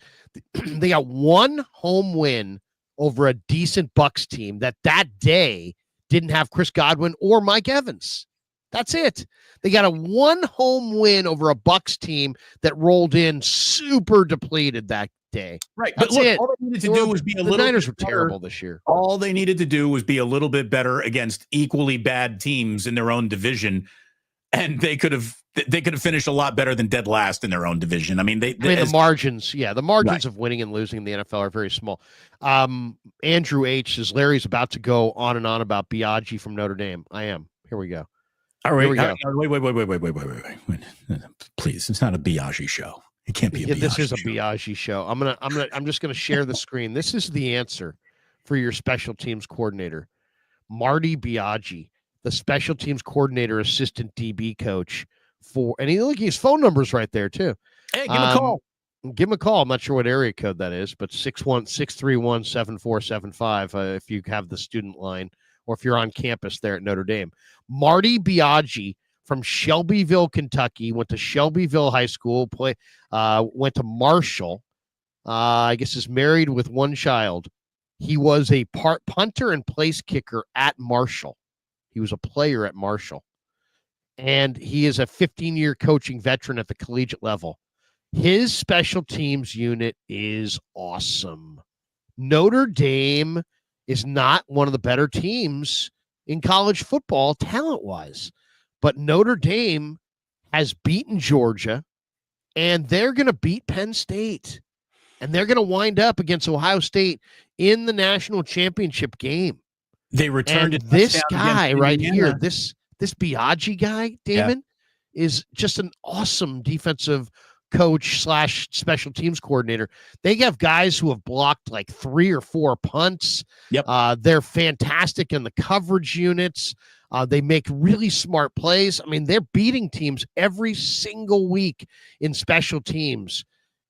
They got one home win over a decent Bucs team that day didn't have Chris Godwin or Mike Evans. That's it. They got a one home win over a Bucs team that rolled in super depleted that day. Right. That's it. All they needed to do was be a little bit Niners were terrible this year. All they needed to do was be a little bit better against equally bad teams in their own division. And they could have finished a lot better than dead last in their own division. I mean, the margins, right, of winning and losing in the NFL are very small. Andrew H says Larry's about to go on and on about Biagi from Notre Dame. I am. Here we go. All right. Wait. Please, it's not a Biagi show. It can't be a Biagi This is a show. Biagi show. I'm just gonna share the screen. This is the answer for your special teams coordinator, Marty Biagi, the special teams coordinator, assistant DB coach and his phone number's right there too. Hey, give him a call. Give him a call. I'm not sure what area code that is, but 631-631-7475 if you have the student line or if you're on campus there at Notre Dame. Marty Biagi from Shelbyville, Kentucky, went to Shelbyville High School, went to Marshall, I guess is married with one child. He was a punter and place kicker at Marshall. He was a player at Marshall. and he is a 15-year coaching veteran at the collegiate level. His special teams unit is awesome. Notre Dame is not one of the better teams in college football talent-wise, but Notre Dame has beaten Georgia, and they're going to beat Penn State, and they're going to wind up against Ohio State in the national championship game. They returned this guy right here, this Biagi guy, Damon, is just an awesome defensive coach / special teams coordinator. They have guys who have blocked like 3 or 4 punts. Yep. They're fantastic in the coverage units. They make really smart plays. I mean, they're beating teams every single week in special teams.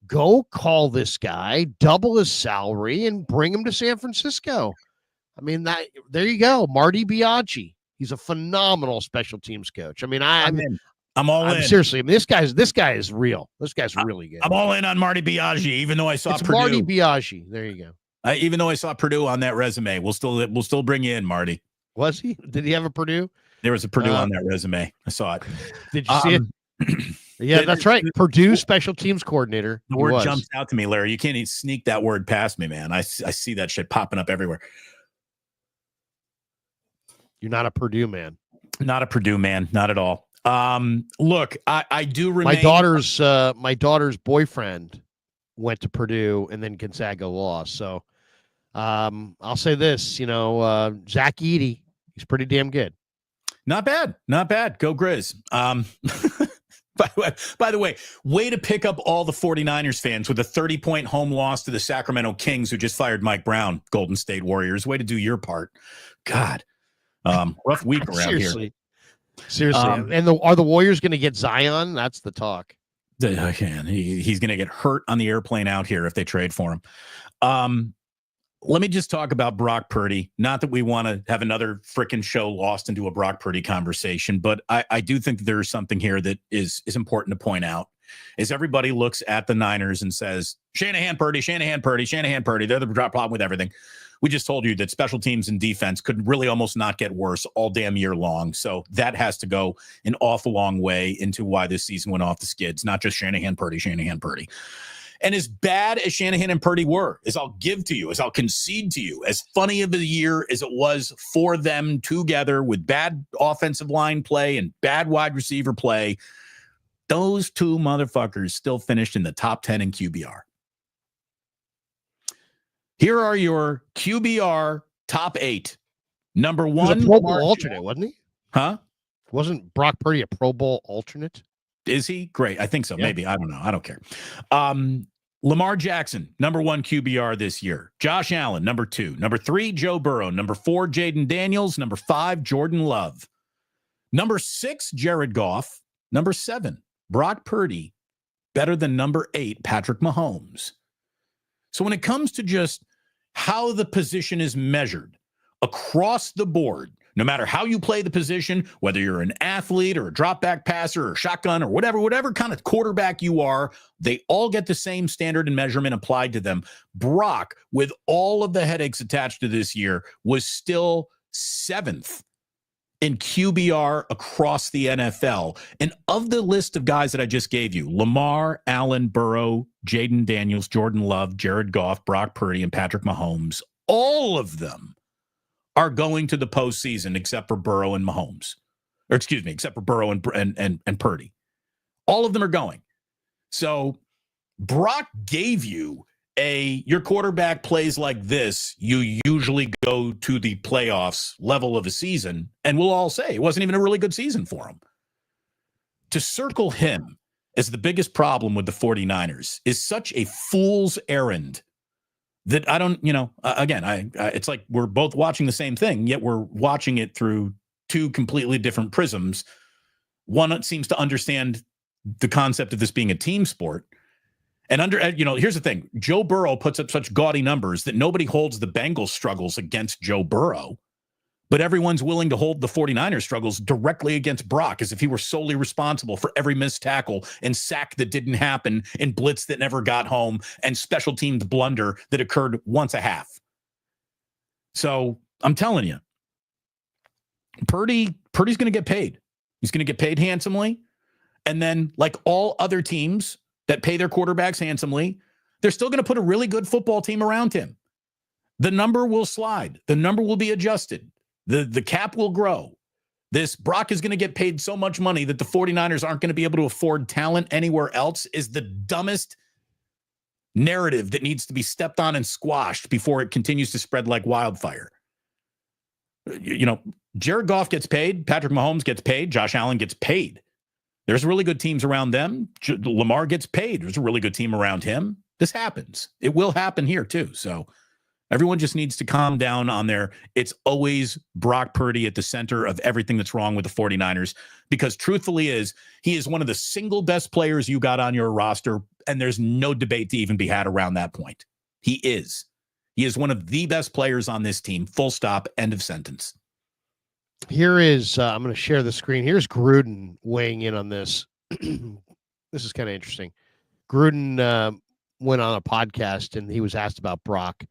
Go call this guy, double his salary, and bring him to San Francisco. I mean, there you go. Marty Biagi. He's a phenomenal special teams coach. I mean, I'm all in. Seriously, I mean, this guy is real. This guy's really good. I'm all in on Marty Biagi, even though I saw Purdue. Marty Biagi. There you go. Even though I saw Purdue on that resume, we'll still bring you in, Marty. Was he? Did he have a Purdue? There was a Purdue on that resume. I saw it. Did you see it? Yeah, that's right. Purdue special teams coordinator. The word jumps out to me, Larry. You can't even sneak that word past me, man. I see that shit popping up everywhere. You're not a Purdue man. Not a Purdue man. Not at all. Look, I do remain. My daughter's boyfriend went to Purdue and then Gonzaga lost. So I'll say this, Zach Edey, he's pretty damn good. Not bad. Go Grizz. By the way to pick up all the 49ers fans with a 30-point home loss to the Sacramento Kings, who just fired Mike Brown, Golden State Warriors. Way to do your part. God. Rough week around here. Seriously. And are the Warriors going to get Zion? That's the talk. He's going to get hurt on the airplane out here if they trade for him. Let me just talk about Brock Purdy. Not that we want to have another freaking show lost into a Brock Purdy conversation, but I do think that there is something here that is important to point out. Is everybody looks at the Niners and says, Shanahan, Purdy. They're the problem with everything. We just told you that special teams and defense could really almost not get worse all damn year long. So that has to go an awful long way into why this season went off the skids, not just Shanahan, Purdy. And as bad as Shanahan and Purdy were, as I'll concede to you, as funny of a year as it was for them together with bad offensive line play and bad wide receiver play, those two motherfuckers still finished in the top 10 in QBR. Here are your QBR top 8. Number 1, Pro Bowl alternate, wasn't he? Huh? Wasn't Brock Purdy a Pro Bowl alternate? Is he? Great. I think so. Yeah. Maybe. I don't know. I don't care. Lamar Jackson, number 1 QBR this year. Josh Allen, number 2. Number 3, Joe Burrow. Number 4, Jaden Daniels. Number 5, Jordan Love. Number 6, Jared Goff. Number 7, Brock Purdy. Better than number 8, Patrick Mahomes. So when it comes to just how the position is measured across the board, no matter how you play the position, whether you're an athlete or a drop back passer or shotgun or whatever kind of quarterback you are, they all get the same standard and measurement applied to them. Brock, with all of the headaches attached to this year, was still 7th in QBR across the NFL. And of the list of guys that I just gave you, Lamar, Allen, Burrow, Jaden Daniels, Jordan Love, Jared Goff, Brock Purdy, and Patrick Mahomes, all of them are going to the postseason except for Burrow and Mahomes. Or excuse me, except for Burrow and Purdy. All of them are going. So Brock gave you your quarterback plays like this, you usually go to the playoffs level of a season, and we'll all say it wasn't even a really good season for him. To circle him as the biggest problem with the 49ers is such a fool's errand that I don't, again, it's like we're both watching the same thing, yet we're watching it through 2 completely different prisms. One seems to understand the concept of this being a team sport. And here's the thing. Joe Burrow puts up such gaudy numbers that nobody holds the Bengals struggles against Joe Burrow, but everyone's willing to hold the 49ers struggles directly against Brock as if he were solely responsible for every missed tackle and sack that didn't happen and blitz that never got home and special teams blunder that occurred once a half. So I'm telling you, Purdy's going to get paid. He's going to get paid handsomely. And then, like all other teams that pay their quarterbacks handsomely, they're still going to put a really good football team around him. The number will slide. The number will be adjusted. The cap will grow. This Brock is going to get paid so much money that the 49ers aren't going to be able to afford talent anywhere else is the dumbest narrative that needs to be stepped on and squashed before it continues to spread like wildfire. You know, Jared Goff gets paid. Patrick Mahomes gets paid. Josh Allen gets paid. There's really good teams around them. Lamar gets paid. There's a really good team around him. This happens. It will happen here too. So everyone just needs to calm down on their, it's always Brock Purdy at the center of everything that's wrong with the 49ers, because truthfully he is one of the single best players you got on your roster, and there's no debate to even be had around that point. He is one of the best players on this team, full stop, end of sentence. Here is, I'm going to share the screen. Here's Gruden weighing in on this. This is kind of interesting. Gruden went on a podcast and he was asked about Brock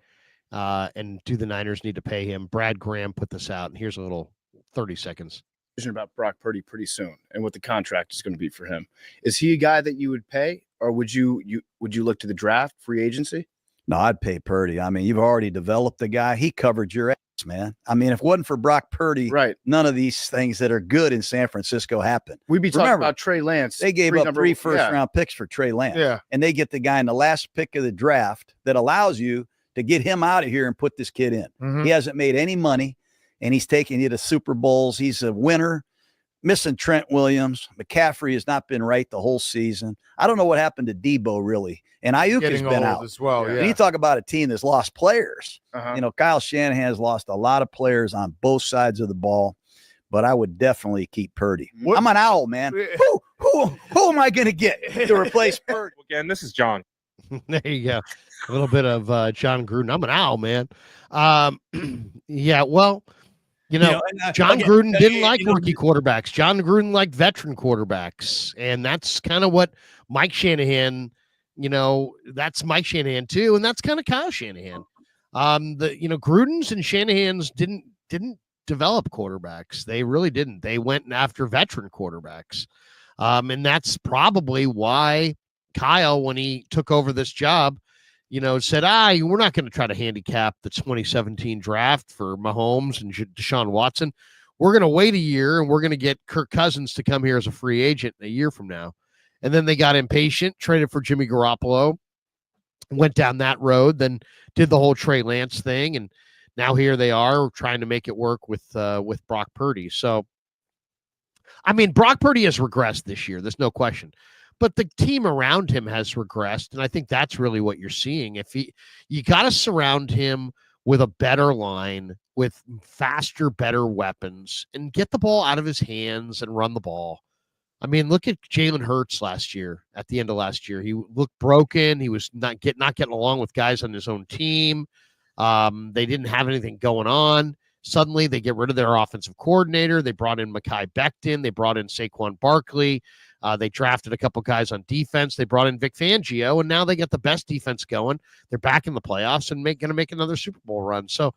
and do the Niners need to pay him? Brad Graham put this out, and here's a little 30 seconds. About Brock Purdy pretty soon and what the contract is going to be for him. Is he a guy that you would pay, or would you look to the draft, free agency? No, I'd pay Purdy. I mean, you've already developed the guy. He covered your ass, man. I mean, if it wasn't for Brock Purdy, right, none of these things that are good in San Francisco happen. We'd be talking about Trey Lance. They gave up 3 first-round picks for Trey Lance. Yeah. And they get the guy in the last pick of the draft that allows you to get him out of here and put this kid in. Mm-hmm. He hasn't made any money, and he's taking you to Super Bowls. He's a winner. Missing Trent Williams. McCaffrey has not been right the whole season. I don't know what happened to Debo, really. And Ayuk has been out as well. Yeah. And you talk about a team that's lost players. Uh-huh. You know, Kyle Shanahan has lost a lot of players on both sides of the ball, but I would definitely keep Purdy. What? I'm an owl, man. Who am I going to get to replace Purdy? Again, this is John. There you go. A little bit of John Gruden. I'm an owl, man. Yeah, well, John Gruden didn't like rookie quarterbacks. John Gruden liked veteran quarterbacks. And that's kind of what Mike Shanahan, that's Mike Shanahan too. And that's kind of Kyle Shanahan. Gruden's and Shanahan's didn't develop quarterbacks. They really didn't. They went after veteran quarterbacks. And that's probably why Kyle, when he took over this job, said, we're not going to try to handicap the 2017 draft for Mahomes and Deshaun Watson. We're going to wait a year, and we're going to get Kirk Cousins to come here as a free agent a year from now. And then they got impatient, traded for Jimmy Garoppolo, went down that road, then did the whole Trey Lance thing, and now here they are trying to make it work with Brock Purdy. So, I mean, Brock Purdy has regressed this year. There's no question. But the team around him has regressed, and I think that's really what you're seeing. You got to surround him with a better line, with faster, better weapons, and get the ball out of his hands and run the ball. I mean, look at Jalen Hurts last year. At the end of last year, he looked broken. He was not getting along with guys on his own team. They didn't have anything going on. Suddenly, they get rid of their offensive coordinator. They brought in Mekhi Becton. They brought in Saquon Barkley. They drafted a couple guys on defense. They brought in Vic Fangio, and now they got the best defense going. They're back in the playoffs and going to make another Super Bowl run. So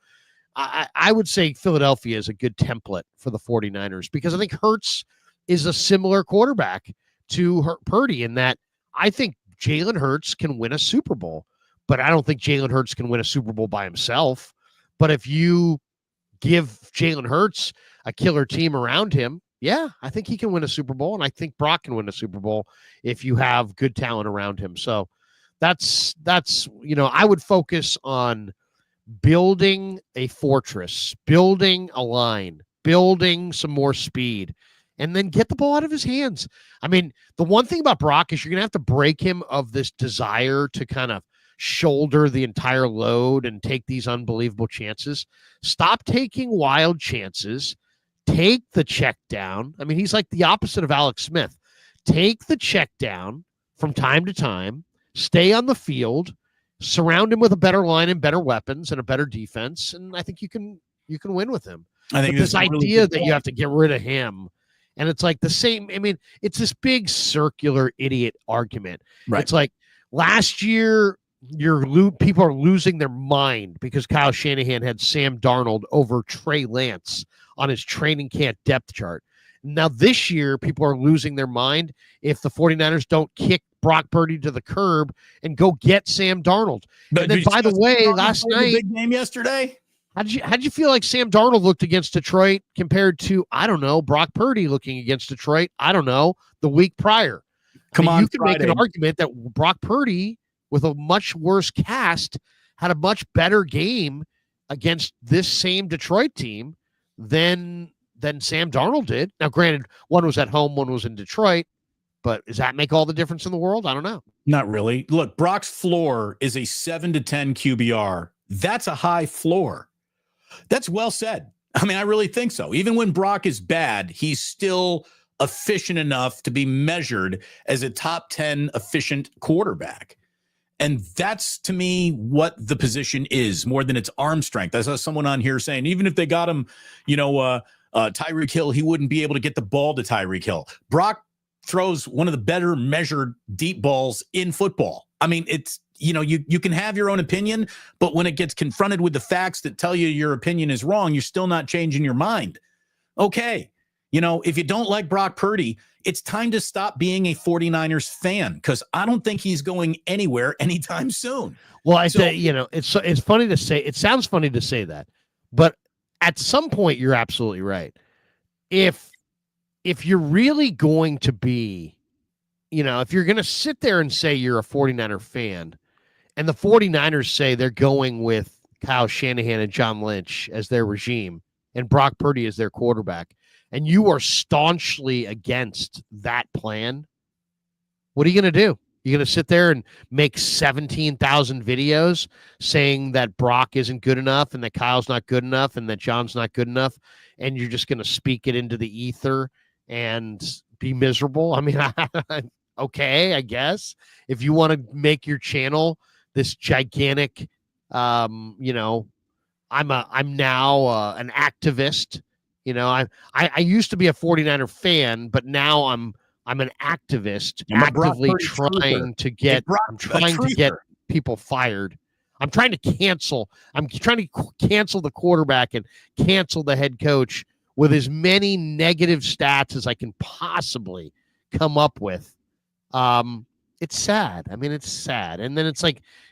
I would say Philadelphia is a good template for the 49ers, because I think Hurts is a similar quarterback to Purdy in that I think Jalen Hurts can win a Super Bowl, but I don't think Jalen Hurts can win a Super Bowl by himself. But if you give Jalen Hurts a killer team around him, yeah, I think he can win a Super Bowl, and I think Brock can win a Super Bowl if you have good talent around him. So that's I would focus on building a fortress, building a line, building some more speed, and then get the ball out of his hands. I mean, the one thing about Brock is you're going to have to break him of this desire to kind of shoulder the entire load and take these unbelievable chances. Stop taking wild chances. Take the check down. I mean, he's like the opposite of Alex Smith. Take the check down from time to time. Stay on the field. Surround him with a better line and better weapons and a better defense, and I think you can win with him. I think this idea that you have to get rid of him, and it's like the same. I mean, it's this big circular idiot argument. Right. It's like last year, people are losing their mind because Kyle Shanahan had Sam Darnold over Trey Lance on his training camp depth chart. Now, this year, people are losing their mind if the 49ers don't kick Brock Purdy to the curb and go get Sam Darnold. And then, by the way, last night, big game yesterday. How'd you feel like Sam Darnold looked against Detroit compared to, I don't know, Brock Purdy looking against Detroit, I don't know, the week prior? You can make an argument that Brock Purdy, with a much worse cast, had a much better game against this same Detroit team than Sam Darnold did. Now, granted, one was at home, one was in Detroit, but does that make all the difference in the world? I don't know. Not really. Look, Brock's floor is a 7-10 QBR. That's a high floor. That's well said. I mean, I really think so. Even when Brock is bad, he's still efficient enough to be measured as a top 10 efficient quarterback. And that's, to me, what the position is more than its arm strength. I saw someone on here saying, even if they got him, Tyreek Hill, he wouldn't be able to get the ball to Tyreek Hill. Brock throws one of the better measured deep balls in football. I mean, it's, you can have your own opinion, but when it gets confronted with the facts that tell you your opinion is wrong, you're still not changing your mind. Okay. If you don't like Brock Purdy, it's time to stop being a 49ers fan, because I don't think he's going anywhere anytime soon. Well, it's funny to say. It sounds funny to say that, but at some point, you're absolutely right. If you're really going to be, if you're going to sit there and say you're a 49er fan, and the 49ers say they're going with Kyle Shanahan and John Lynch as their regime and Brock Purdy as their quarterback, and you are staunchly against that plan, what are you going to do? You're going to sit there and make 17,000 videos saying that Brock isn't good enough and that Kyle's not good enough and that John's not good enough, and you're just going to speak it into the ether and be miserable? I mean, okay, I guess. If you want to make your channel this gigantic, I'm now an activist. I used to be a 49er fan, but now I'm an activist, actively trying to get people fired. I'm trying to cancel the quarterback and cancel the head coach with as many negative stats as I can possibly come up with. It's sad. I mean, it's sad. And then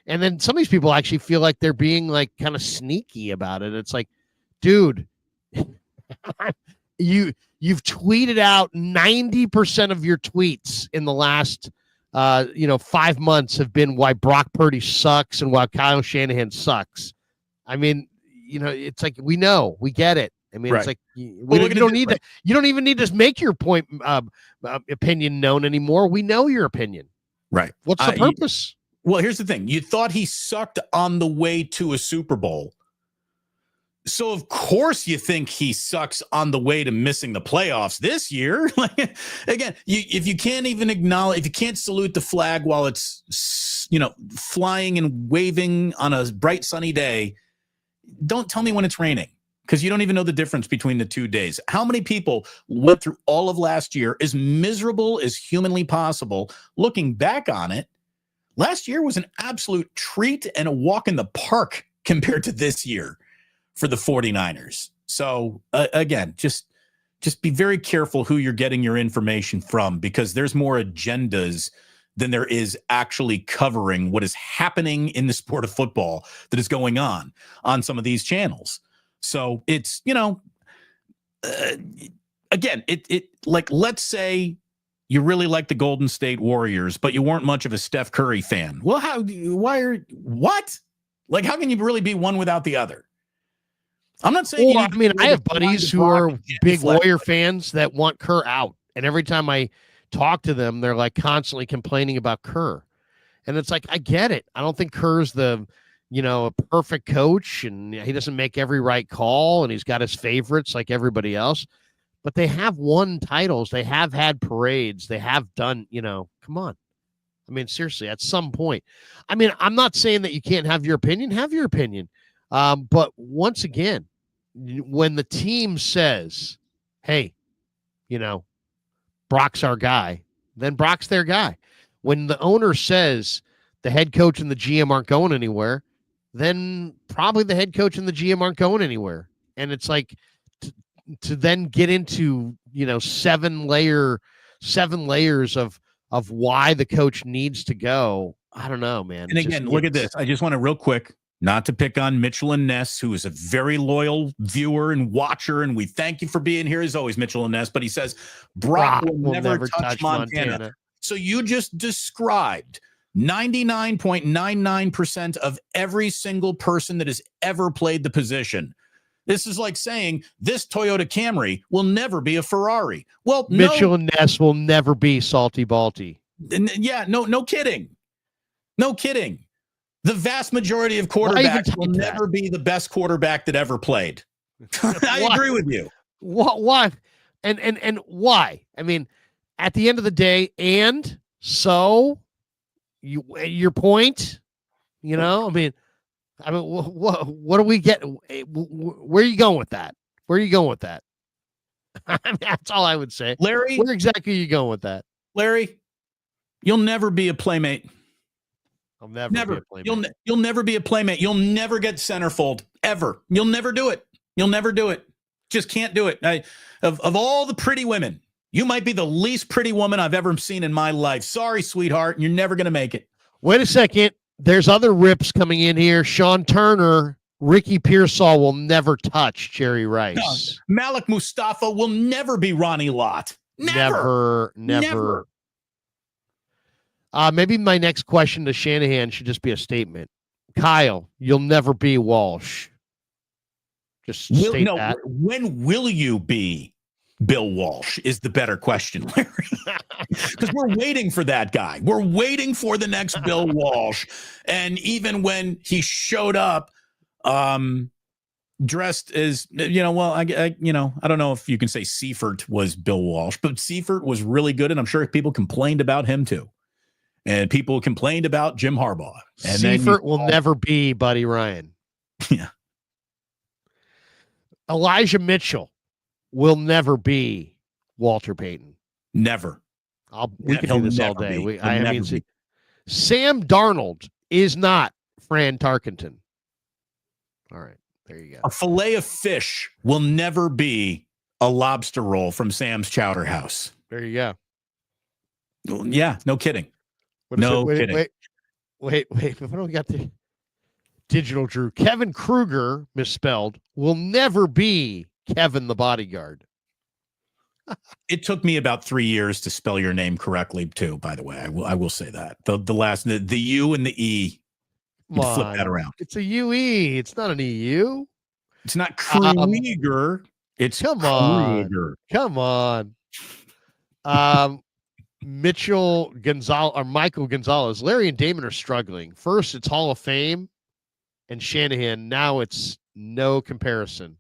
and then some of these people actually feel like they're being like kind of sneaky about it. It's like, dude, you've tweeted out 90% of your tweets in the last 5 months have been why Brock Purdy sucks and why Kyle Shanahan sucks. I mean, it's like, we get it. I mean, It's like you don't even need to make your point opinion known anymore. We know your opinion. Right. What's the purpose? Well, here's the thing. You thought he sucked on the way to a Super Bowl. So, of course, you think he sucks on the way to missing the playoffs this year. Like, again, if you can't even acknowledge, if you can't salute the flag while it's, flying and waving on a bright sunny day, don't tell me when it's raining, because you don't even know the difference between the 2 days. How many people went through all of last year as miserable as humanly possible? Looking back on it, last year was an absolute treat and a walk in the park compared to this year for the 49ers. So again, just be very careful who you're getting your information from, because there's more agendas than there is actually covering what is happening in the sport of football that is going on some of these channels. So it's, again, it like, let's say you really like the Golden State Warriors, but you weren't much of a Steph Curry fan. Well, what? Like, how can you really be one without the other? I'm not saying. Well, I mean, I have buddies who are big Warrior fans that want Kerr out, and every time I talk to them, they're like constantly complaining about Kerr, and it's like, I get it. I don't think Kerr's a perfect coach, and he doesn't make every right call, and he's got his favorites like everybody else. But they have won titles. They have had parades. They have done. Come on. I mean, seriously, at some point. I mean, I'm not saying that you can't have your opinion. Have your opinion. But once again, when the team says, hey, Brock's our guy, then Brock's their guy. When the owner says the head coach and the GM aren't going anywhere, then probably the head coach and the GM aren't going anywhere. And it's like to then get into seven layers of why the coach needs to go. I don't know, man. And again, look at this. I just want to real quick, not to pick on Mitchell and Ness, who is a very loyal viewer and watcher, and we thank you for being here as always, Mitchell and Ness. But he says Brock will never touch Montana. So you just described 99.99% of every single person that has ever played the position. This is like saying this Toyota Camry will never be a Ferrari. Well, Mitchell and Ness will never be Salty Balty. Yeah, no kidding. No kidding. The vast majority of quarterbacks will never be the best quarterback that ever played. I agree with you. What? And why? I mean, at the end of the day, and so your point, I mean, what do we get? Where are you going with that? Where are you going with that? I mean, that's all I would say. Larry, where exactly are you going with that? Larry, you'll never be a playmate. I'll never be a playmate. You'll never be a playmate. You'll never get centerfold ever. You'll never do it. You'll never do it. Just can't do it. Of all the pretty women, you might be the least pretty woman I've ever seen in my life. Sorry, sweetheart. You're never going to make it. Wait a second. There's other rips coming in here. Sean Turner, Ricky Pearsall will never touch Jerry Rice. No, Malik Mustafa will never be Ronnie Lott. Never. Maybe my next question to Shanahan should just be a statement. Kyle, you'll never be Walsh. Just state that. When will you be Bill Walsh is the better question, Larry. Because we're waiting for that guy. We're waiting for the next Bill Walsh. And even when he showed up dressed as, I don't know if you can say Seifert was Bill Walsh, but Seifert was really good. And I'm sure people complained about him too. And people complained about Jim Harbaugh. And Seifert will never be Buddy Ryan. Yeah. Elijah Mitchell will never be Walter Payton. Never. We can do this all day. Sam Darnold is not Fran Tarkenton. All right. There you go. A fillet of fish will never be a lobster roll from Sam's Chowder House. There you go. Yeah, no kidding. Kidding. Wait. What do we got there? Digital Drew. Kevin Krueger, misspelled, will never be Kevin the bodyguard. It took me about 3 years to spell your name correctly, too, by the way. I will say that. The U and the E, flip that around. It's a UE. It's not an EU. It's not Krueger. It's Krueger. Come on. Michael Gonzalez. Larry and Damon are struggling. First, it's Hall of Fame and Shanahan. Now it's no comparison.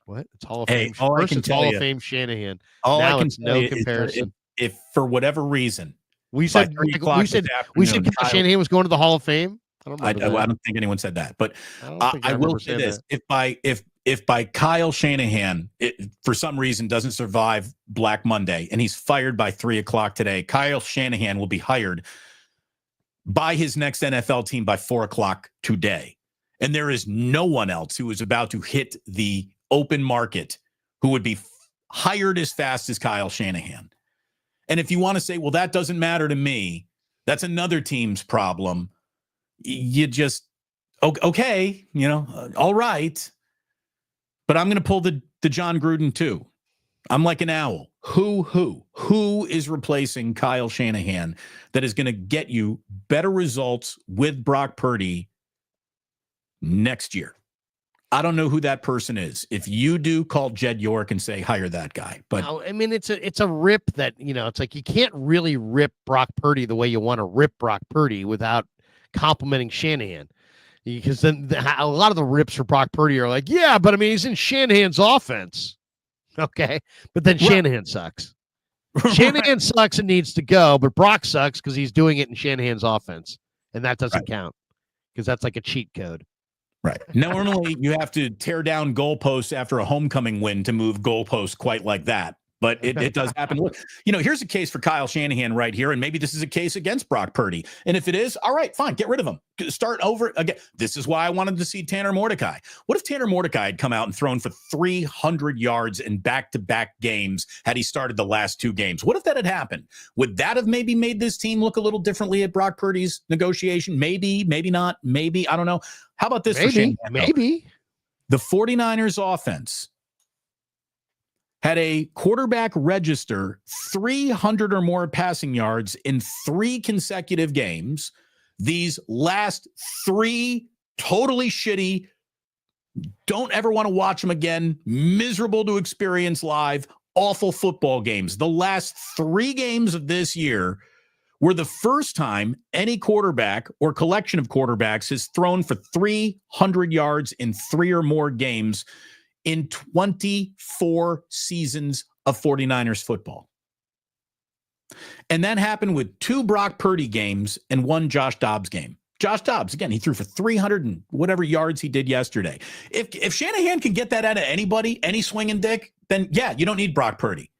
What? It's Hall of Fame. First, it's Hall of Fame Shanahan. Now it's no comparison. If for whatever reason we said Kyle Shanahan was going to the Hall of Fame. I don't think anyone said that, but I will say this: if by Kyle Shanahan, for some reason doesn't survive Black Monday and he's fired by 3:00 today, Kyle Shanahan will be hired by his next NFL team by 4:00 today. And there is no one else who is about to hit the open market who would be hired as fast as Kyle Shanahan. And if you want to say, well, that doesn't matter to me, that's another team's problem. You just, okay, all right. But I'm going to pull the John Gruden too. I'm like an owl. Who is replacing Kyle Shanahan that is going to get you better results with Brock Purdy next year? I don't know who that person is. If you do, call Jed York and say, hire that guy. But no, I mean, it's a rip that, it's like you can't really rip Brock Purdy the way you want to rip Brock Purdy without complimenting Shanahan. Because then a lot of the rips for Brock Purdy are like, yeah, but I mean, he's in Shanahan's offense. Okay. But then Shanahan sucks. Shanahan sucks and needs to go, but Brock sucks because he's doing it in Shanahan's offense. And that doesn't count because that's like a cheat code. Right. Normally, you have to tear down goalposts after a homecoming win to move goalposts quite like that. But it does happen. Look, here's a case for Kyle Shanahan right here, and maybe this is a case against Brock Purdy. And if it is, all right, fine, get rid of him. Start over again. This is why I wanted to see Tanner Mordecai. What if Tanner Mordecai had come out and thrown for 300 yards in back-to-back games had he started the last 2 games? What if that had happened? Would that have maybe made this team look a little differently at Brock Purdy's negotiation? Maybe, maybe not, maybe. I don't know. How about this for Shanahan? Maybe. The 49ers offense had a quarterback register 300 or more passing yards in 3 consecutive games. These last 3 totally shitty, don't ever want to watch them again, miserable to experience live, awful football games. The last 3 games of this year were the first time any quarterback or collection of quarterbacks has thrown for 300 yards in 3 or more games in 24 seasons of 49ers football. And that happened with 2 Brock Purdy games and 1 Josh Dobbs game. Josh Dobbs, again, he threw for 300 and whatever yards he did yesterday. If Shanahan can get that out of anybody, any swinging dick, then yeah, you don't need Brock Purdy.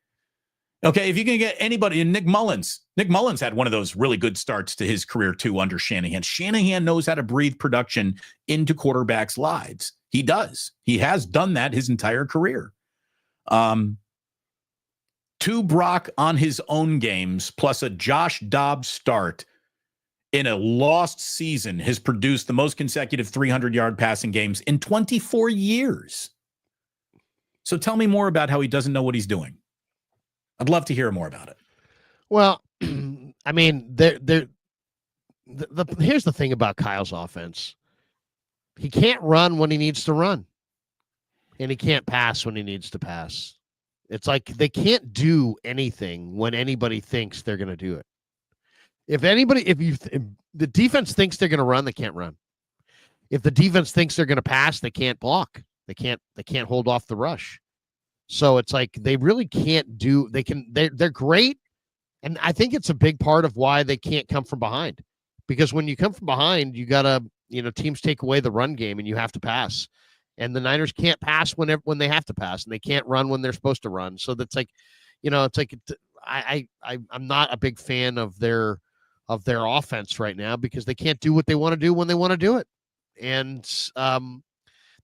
Okay, if you can get anybody, and Nick Mullins had one of those really good starts to his career too under Shanahan. Shanahan knows how to breathe production into quarterbacks' lives. He does. He has done that his entire career. 2 Brock on his own games plus a Josh Dobbs start in a lost season has produced the most consecutive 300-yard passing games in 24 years. So tell me more about how he doesn't know what he's doing. I'd love to hear more about it. Well, I mean, here's the thing about Kyle's offense. He can't run when he needs to run, and he can't pass when he needs to pass. It's like they can't do anything when anybody thinks they're going to do it. If the defense thinks they're going to run, they can't run. If the defense thinks they're going to pass, they can't block. They can't hold off the rush. So it's like they really can't do. They're great, and I think it's a big part of why they can't come from behind. Because when you come from behind, you gotta, teams take away the run game, and you have to pass. And the Niners can't pass when they have to pass, and they can't run when they're supposed to run. So that's like, I'm not a big fan of their offense right now because they can't do what they want to do when they want to do it, and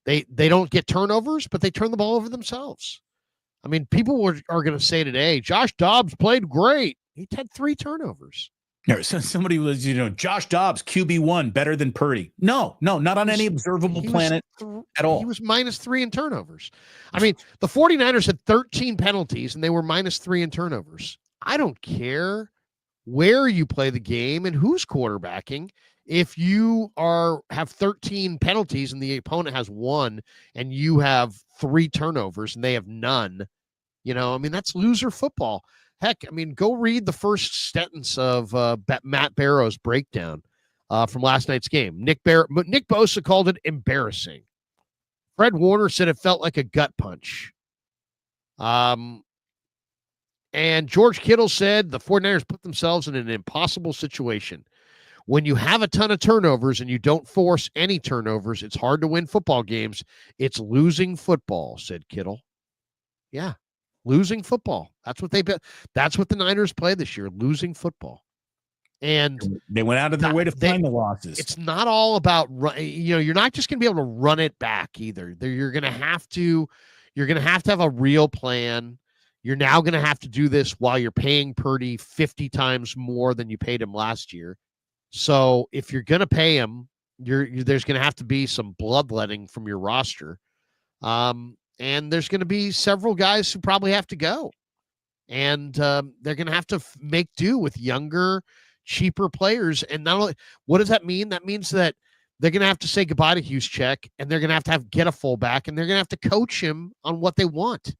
they don't get turnovers, but they turn the ball over themselves. I mean, people are going to say today, Josh Dobbs played great. He had 3 turnovers. Yeah, so somebody was, Josh Dobbs, QB1, better than Purdy. No, not on any observable planet at all. He was -3 in turnovers. I mean, the 49ers had 13 penalties, and they were -3 in turnovers. I don't care where you play the game and who's quarterbacking. If you have 13 penalties and the opponent has 1 and you have 3 turnovers and they have none, that's loser football. Heck, I mean, go read the first sentence of Matt Barrow's breakdown from last night's game. Nick Bosa called it embarrassing. Fred Warner said it felt like a gut punch. And George Kittle said the 49ers put themselves in an impossible situation. When you have a ton of turnovers and you don't force any turnovers, it's hard to win football games. It's losing football, said Kittle. Yeah, losing football. That's what that's what the Niners play this year, losing football. And they went out of their way to find the losses. It's not all about you're not just going to be able to run it back either. You're going to have to have a real plan. You're now going to have to do this while you're paying Purdy 50 times more than you paid him last year. So if you're going to pay him, there's going to have to be some bloodletting from your roster. And there's going to be several guys who probably have to go. And they're going to have to make do with younger, cheaper players. And not only, what does that mean? That means that they're going to have to say goodbye to Juszczyk, and they're going to have get a fullback, and they're going to have to coach him on what they want.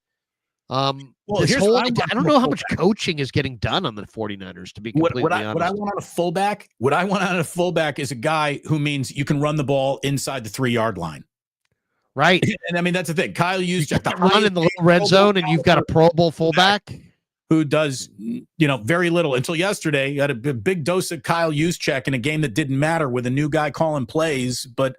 I don't know how much coaching is getting done on the 49ers, to be completely honest. What I want out of a fullback is a guy who means you can run the ball inside the 3-yard line. Right. And I mean, that's the thing. Kyle Juszczyk, you run in the little red zone, and you've got a Pro Bowl fullback who does, very little until yesterday. You had a big dose of Kyle Juszczyk in a game that didn't matter with a new guy calling plays. But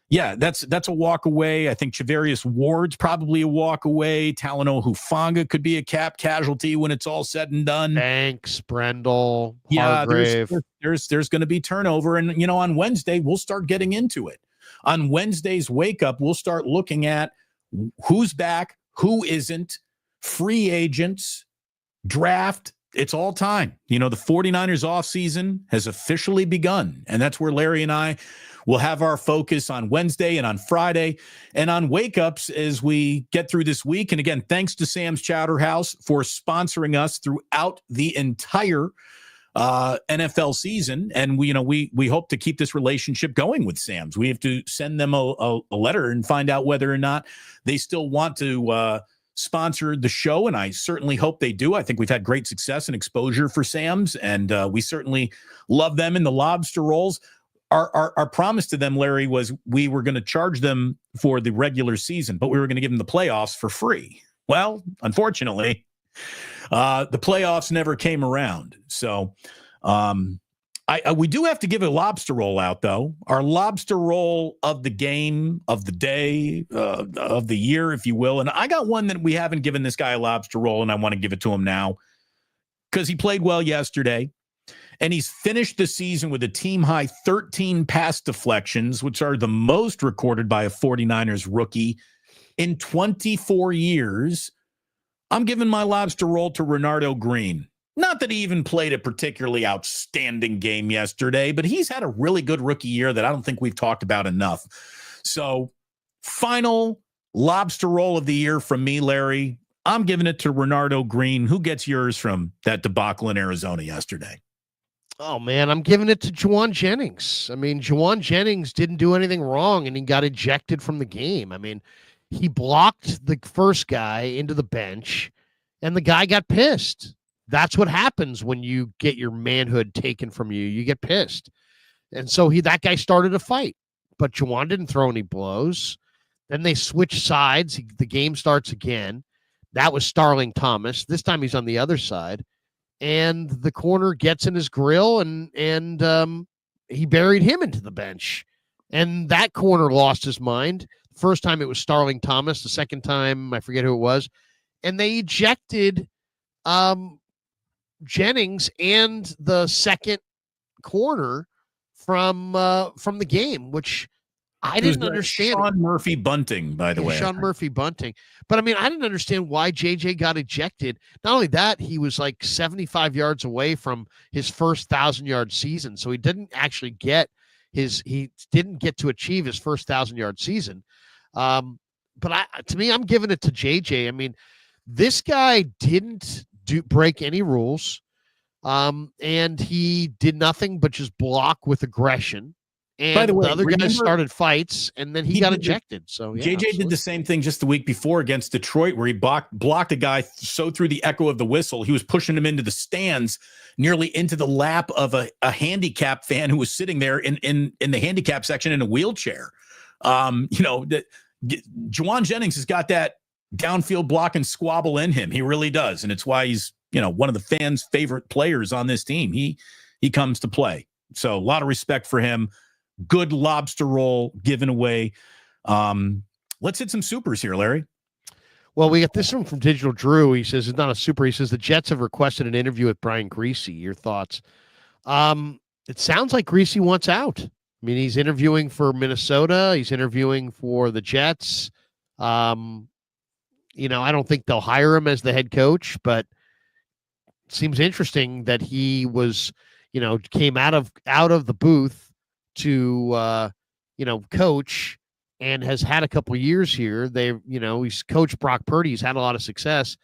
Yeah, that's a walk away. I think Chavarius Ward's probably a walk away. Talanoa Hufanga could be a cap casualty when it's all said and done. Banks, Brendel, Yeah, Hargrave. there's going to be turnover, and on Wednesday we'll start getting into it. On Wednesday's wake up, we'll start looking at who's back, who isn't, free agents, draft. It's all time. The 49ers offseason has officially begun, and that's where Larry and I will have our focus on Wednesday and on Friday and on wake-ups as we get through this week. And again, thanks to Sam's Chowder House for sponsoring us throughout the entire NFL season. And we hope to keep this relationship going with Sam's. We have to send them a letter and find out whether or not they still want to sponsor the show, and I certainly hope they do. I think we've had great success and exposure for Sam's, and we certainly love them in the lobster rolls. Our promise to them, Larry, was we were going to charge them for the regular season, but we were going to give them the playoffs for free. Well, unfortunately, the playoffs never came around. So we do have to give a lobster roll out, though. Our lobster roll of the game, of the day, of the year, if you will. And I got one that we haven't given this guy a lobster roll, and I want to give it to him now because he played well yesterday. And he's finished the season with a team-high 13 pass deflections, which are the most recorded by a 49ers rookie in 24 years. I'm giving my lobster roll to Renardo Green. Not that he even played a particularly outstanding game yesterday, but he's had a really good rookie year that I don't think we've talked about enough. So, final lobster roll of the year from me, Larry. I'm giving it to Renardo Green. Who gets yours from that debacle in Arizona yesterday? Oh, man, I'm giving it to Juwan Jennings. I mean, Juwan Jennings didn't do anything wrong, and he got ejected from the game. I mean, he blocked the first guy into the bench, and the guy got pissed. That's what happens when you get your manhood taken from you. You get pissed. And so that guy started a fight, but Juwan didn't throw any blows. Then they switch sides. The game starts again. That was Starling Thomas. This time he's on the other side. And the corner gets in his grill, and he buried him into the bench. And that corner lost his mind. First time it was Starling Thomas. The second time, I forget who it was. And they ejected Jennings and the second corner from the game, which I didn't understand. Sean Murphy Bunting, by the way. Sean Murphy Bunting. But I mean, I didn't understand why JJ got ejected. Not only that, he was like 75 yards away from his first 1,000-yard season. So he didn't actually get to achieve his first 1,000-yard season. But to me, I'm giving it to JJ. I mean, this guy didn't break any rules. And he did nothing but just block with aggression. And by the way, the other guys started fights, and then he got ejected. So yeah, JJ did the same thing just the week before against Detroit, where he blocked a guy so through the echo of the whistle, he was pushing him into the stands, nearly into the lap of a handicap fan who was sitting there in the handicap section in a wheelchair. Juwan Jennings has got that downfield block and squabble in him. He really does, and it's why he's one of the fans' favorite players on this team. He comes to play, so a lot of respect for him. Good lobster roll given away. Let's hit some supers here, Larry. Well, we got this one from Digital Drew. He says it's not a super. He says the Jets have requested an interview with Brian Griese. Your thoughts? It sounds like Griese wants out. I mean, he's interviewing for Minnesota. He's interviewing for the Jets. I don't think they'll hire him as the head coach, but it seems interesting that he was, came out of the booth to coach and has had a couple of years here. He's coached Brock Purdy. He's had a lot of success.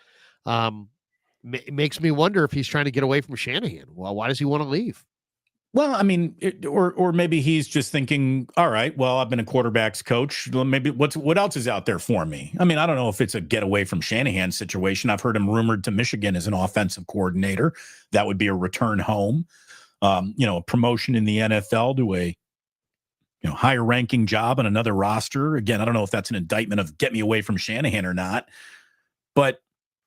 It makes me wonder if he's trying to get away from Shanahan. Well, why does he want to leave? Well, I mean, or maybe he's just thinking, all right, well, I've been a quarterback's coach. Maybe what else is out there for me? I mean, I don't know if it's a get away from Shanahan situation. I've heard him rumored to Michigan as an offensive coordinator. That would be a return home. A promotion in the NFL to a higher ranking job on another roster. Again, I don't know if that's an indictment of get me away from Shanahan or not, but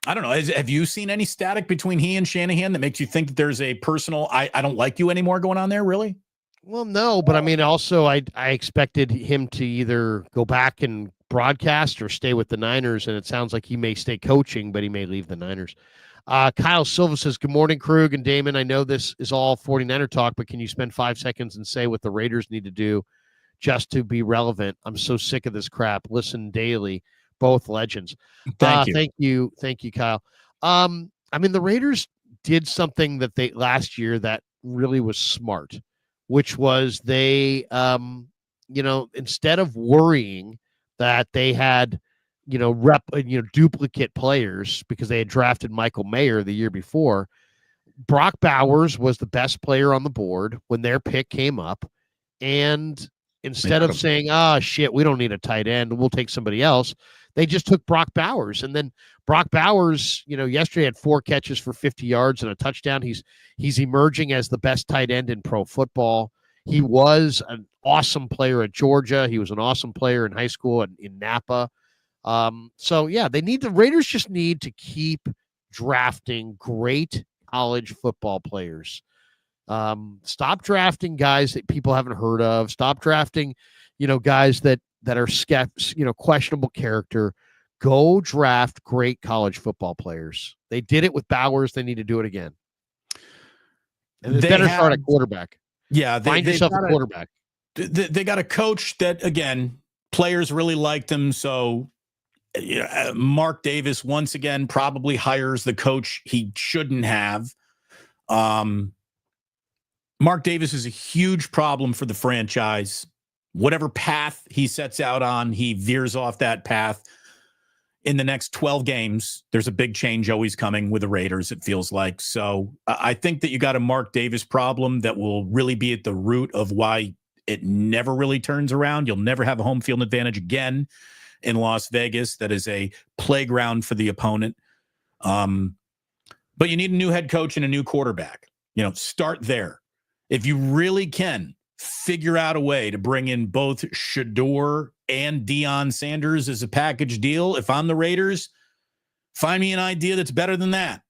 I don't know. Have you seen any static between he and Shanahan that makes you think that there's a personal, I don't like you anymore going on there, really? Well, no, but I mean, also, I expected him to either go back and broadcast or stay with the Niners, and it sounds like he may stay coaching, but he may leave the Niners. Kyle Silva says, good morning, Krug and Damon. I know this is all 49er talk, but can you spend 5 seconds and say what the Raiders need to do just to be relevant? I'm so sick of this crap. Listen daily, both legends. Thank you. Thank you, Kyle. I mean, the Raiders did something that they last year that really was smart, which was they, instead of worrying that they had, duplicate players because they had drafted Michael Mayer the year before, Brock Bowers was the best player on the board when their pick came up. And instead of saying, shit, we don't need a tight end, we'll take somebody else, they just took Brock Bowers. And then Brock Bowers, yesterday had 4 catches for 50 yards and a touchdown. He's emerging as the best tight end in pro football. He was an awesome player at Georgia. He was an awesome player in high school in Napa. The Raiders just need to keep drafting great college football players. Stop drafting guys that people haven't heard of. Stop drafting, guys that are questionable character. Go draft great college football players. They did it with Bowers. They need to do it again. And they better start at quarterback. Yeah, find yourself a quarterback. They got a coach that, again, players really liked him. So Mark Davis once again probably hires the coach he shouldn't have. Mark Davis is a huge problem for the franchise. Whatever path he sets out on, he veers off that path. In the next 12 games, there's a big change always coming with the Raiders, it feels like. So I think that you got a Mark Davis problem that will really be at the root of why it never really turns around. You'll never have a home field advantage again in Las Vegas. That is a playground for the opponent. But you need a new head coach and a new quarterback. Start there. If you really can, figure out a way to bring in both Shedeur and Deion Sanders as a package deal. If I'm the Raiders, find me an idea that's better than that.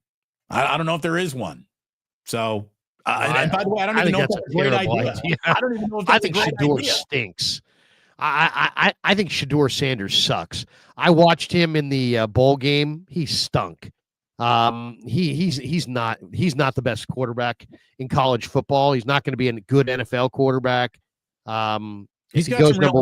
I don't know if there is one. So, and by the way, I don't even know if that's a great idea. I don't even know if that's a great Shedeur idea. Stinks. I think Shedeur Sanders sucks. I watched him in the bowl game. He stunk. He's not the best quarterback in college football. He's not going to be a good NFL quarterback. If he goes number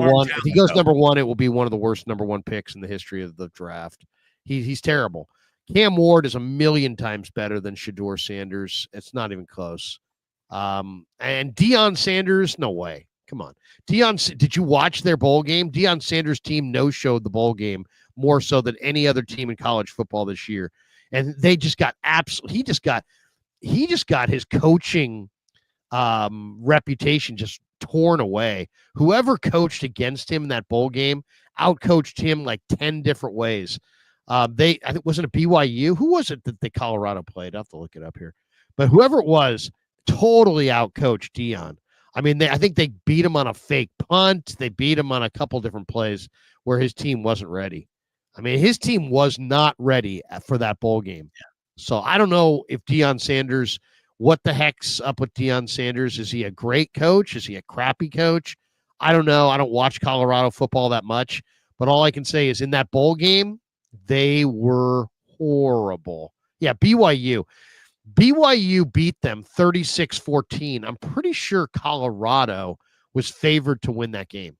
one, it will be one of the worst number 1 picks in the history of the draft. He's terrible. Cam Ward is a million times better than Shedeur Sanders. It's not even close. And Deion Sanders, no way. Come on. Did you watch their bowl game? Deion Sanders' team no-showed the bowl game more so than any other team in college football this year. And they just got he just got his coaching reputation just torn away. Whoever coached against him in that bowl game outcoached him like 10 different ways. I think, wasn't it BYU? Who was it that Colorado played? I have to look it up here. But whoever it was totally outcoached Deion. I mean, I think they beat him on a fake punt. They beat him on a couple different plays where his team wasn't ready. I mean, his team was not ready for that bowl game. Yeah. So I don't know if Deion Sanders, what the heck's up with Deion Sanders? Is he a great coach? Is he a crappy coach? I don't know. I don't watch Colorado football that much, but all I can say is in that bowl game, they were horrible. Yeah, BYU beat them 36-14. I'm pretty sure Colorado was favored to win that game.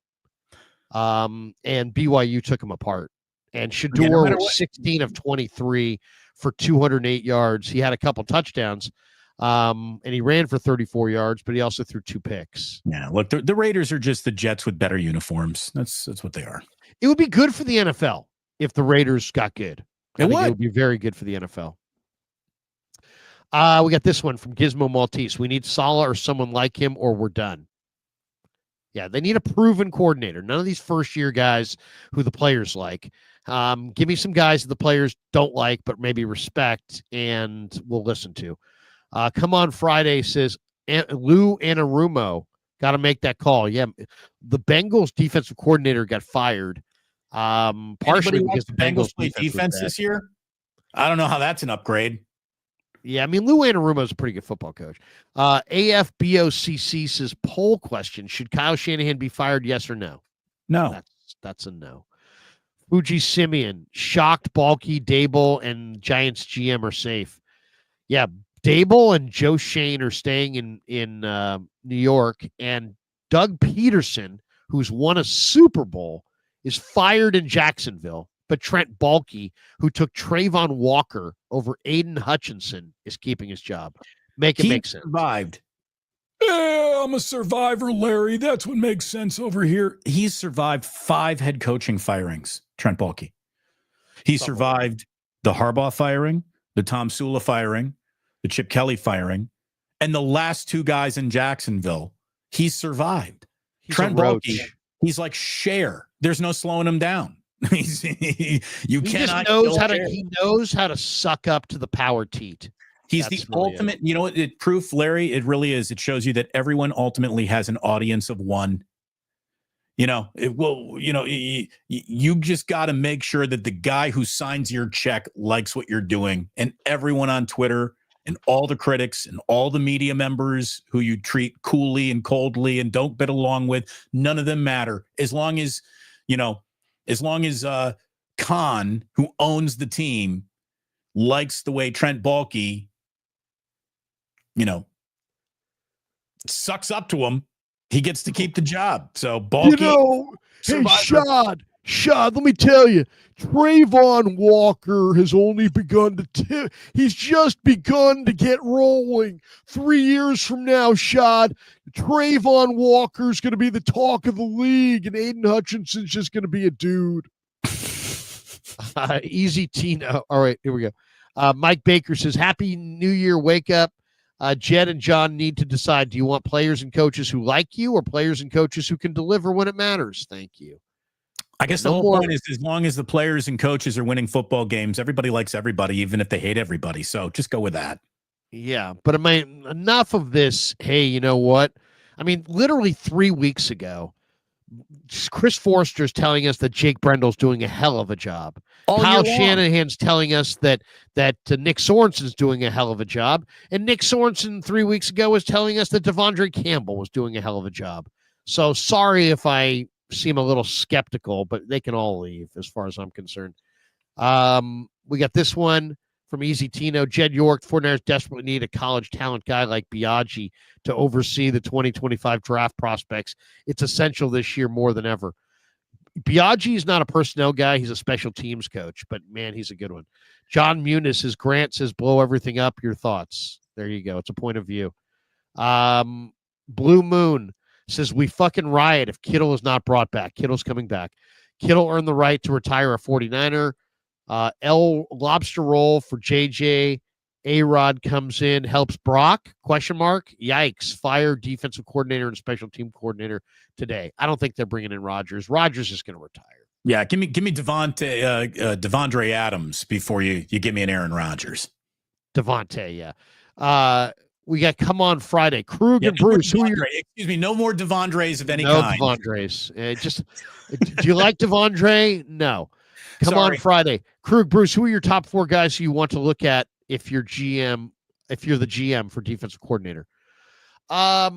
And BYU took them apart. And Shedeur was 16 of 23 for 208 yards. He had a couple touchdowns, and he ran for 34 yards, but he also threw 2 picks. Yeah, look, the Raiders are just the Jets with better uniforms. That's what they are. It would be good for the NFL if the Raiders got good. It would be very good for the NFL. We got this one from Gizmo Maltese. We need Saleh or someone like him, or we're done. Yeah, they need a proven coordinator. None of these first-year guys who the players like. Give me some guys that the players don't like, but maybe respect, and we'll listen to. Come on Friday says Lou Anarumo. Got to make that call. Yeah, the Bengals defensive coordinator got fired. Partially because the Bengals play defense this year. I don't know how that's an upgrade. Yeah, I mean, Lou Anarumo is a pretty good football coach. AFBOCC says, poll question: should Kyle Shanahan be fired? Yes or no? No. That's a no. Fuji Simeon, shocked, Balky, Dable, and Giants GM are safe. Yeah, Dable and Joe Shane are staying in New York, and Doug Peterson, who's won a Super Bowl, is fired in Jacksonville. But Trent Baalke, who took Trayvon Walker over Aiden Hutchinson, is keeping his job. Make sense. Survived. Yeah, I'm a survivor, Larry. That's what makes sense over here. He's survived 5 head coaching firings, Trent Baalke. He survived the Harbaugh firing, the Tom Sula firing, the Chip Kelly firing, and the last 2 guys in Jacksonville. He's survived. Trent Baalke, he's like Cher. There's no slowing him down. He knows how to suck up to the power teat. He's the ultimate, you know, proof, Larry, it really is. It shows you that everyone ultimately has an audience of one. You know, you just got to make sure that the guy who signs your check likes what you're doing. And everyone on Twitter and all the critics and all the media members who you treat coolly and coldly and don't get along with, none of them matter. As long as Khan, who owns the team, likes the way Trent Baalke, sucks up to him, he gets to keep the job. So Baalke, hey, Shad, let me tell you, Trayvon Walker has only begun he's just begun to get rolling. 3 years from now, Shad, Trayvon Walker's going to be the talk of the league, and Aiden Hutchinson's just going to be a dude. Easy Tino. All right, here we go. Mike Baker says, Happy New Year, wake up. Jed and John need to decide, do you want players and coaches who like you or players and coaches who can deliver when it matters? Thank you. I guess the whole point is, as long as the players and coaches are winning football games, everybody likes everybody, even if they hate everybody. So just go with that. Yeah, but I mean, enough of this. Hey, you know what? I mean, literally 3 weeks ago, Chris Forrester's telling us that Jake Brendel's doing a hell of a job. Kyle Shanahan's telling us that Nick Sorensen's doing a hell of a job. And Nick Sorensen 3 weeks ago was telling us that Devondre Campbell was doing a hell of a job. So sorry if I seem a little skeptical, but they can all leave as far as I'm concerned. We got this one from Easy Tino. Jed York, 49ers desperately need a college talent guy like Biagi to oversee the 2025 draft prospects. It's essential this year more than ever. Biagi is not a personnel guy. He's a special teams coach, but man, he's a good one. John Muniz, his Grant says, blow everything up. Your thoughts. There you go. It's a point of view. Blue Moon says, we fucking riot if Kittle is not brought back. Kittle's coming back. Kittle earned the right to retire a 49er. L lobster roll for JJ. A-Rod comes in, helps Brock, ? Yikes. Fire defensive coordinator and special team coordinator today. I don't think they're bringing in Rodgers. Rodgers is going to retire. Yeah, give me Devontae Adams before you give me an Aaron Rodgers. Devontae, yeah. We got Come On Friday. Krueger, Bruce. Excuse me, no more Devondres of any kind. No Devondres. Do you like Devondre? No. Come on Friday. Krug, Bruce, who are your top 4 guys who you want to look at if you're the GM for defensive coordinator? I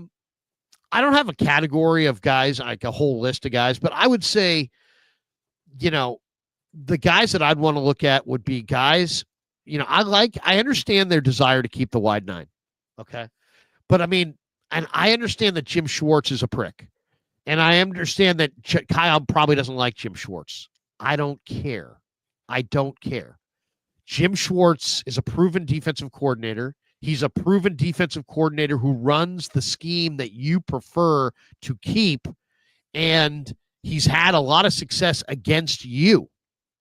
don't have a category of guys, like a whole list of guys, but I would say, the guys that I'd want to look at would be guys, I understand their desire to keep the wide 9. Okay. But I mean, and I understand that Jim Schwartz is a prick. And I understand that Kyle probably doesn't like Jim Schwartz. I don't care. Jim Schwartz is a proven defensive coordinator. He's a proven defensive coordinator who runs the scheme that you prefer to keep. And he's had a lot of success against you.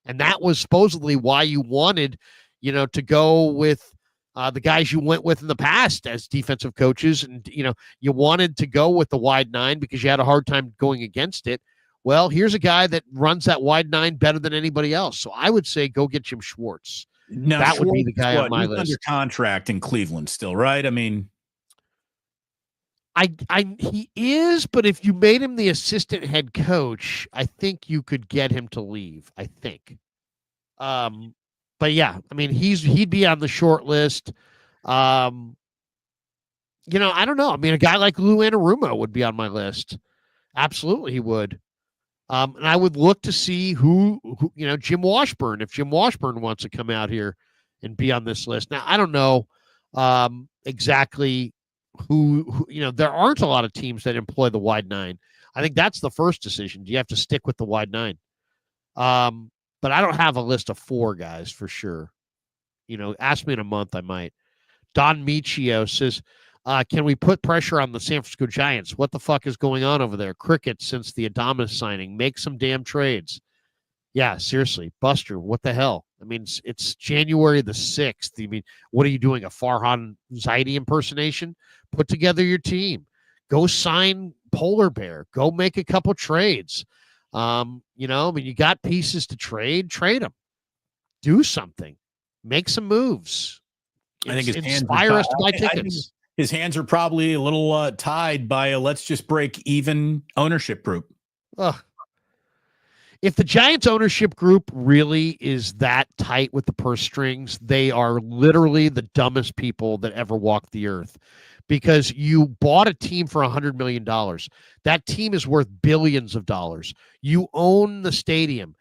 And that was supposedly why you wanted, to go with the guys you went with in the past as defensive coaches. And, you wanted to go with the wide 9 because you had a hard time going against it. Well, here's a guy that runs that wide 9 better than anybody else. So I would say go get Jim Schwartz. Now, that would be the guy on my list. Under contract in Cleveland still, right? I mean, he is, but if you made him the assistant head coach, I think you could get him to leave. I think. But yeah, I mean, he'd be on the short list. I don't know. I mean, a guy like Lou Anarumo would be on my list. Absolutely, he would. And I would look to see who Jim Washburn, if Jim Washburn wants to come out here and be on this list. Now, I don't know exactly who, there aren't a lot of teams that employ the wide nine. I think that's the first decision. Do you have to stick with the wide nine? But I don't have a list of 4 guys for sure. Ask me in a month, I might. Don Michio says, can we put pressure on the San Francisco Giants? What the fuck is going on over there? Crickets since the Adames signing. Make some damn trades. Yeah, seriously. Buster, what the hell? I mean, it's January the 6th. I mean, what are you doing? A Farhan Zaidi impersonation? Put together your team. Go sign Polar Bear. Go make a couple trades. You got pieces to trade them. Do something. Make some moves. I think inspire us to buy tickets. His hands are probably a little tied by a let's just break even ownership group. If the Giants ownership group really is that tight with the purse strings, they are literally the dumbest people that ever walked the earth, because you bought a team for $100 million. That team is worth billions of dollars. You own the stadium.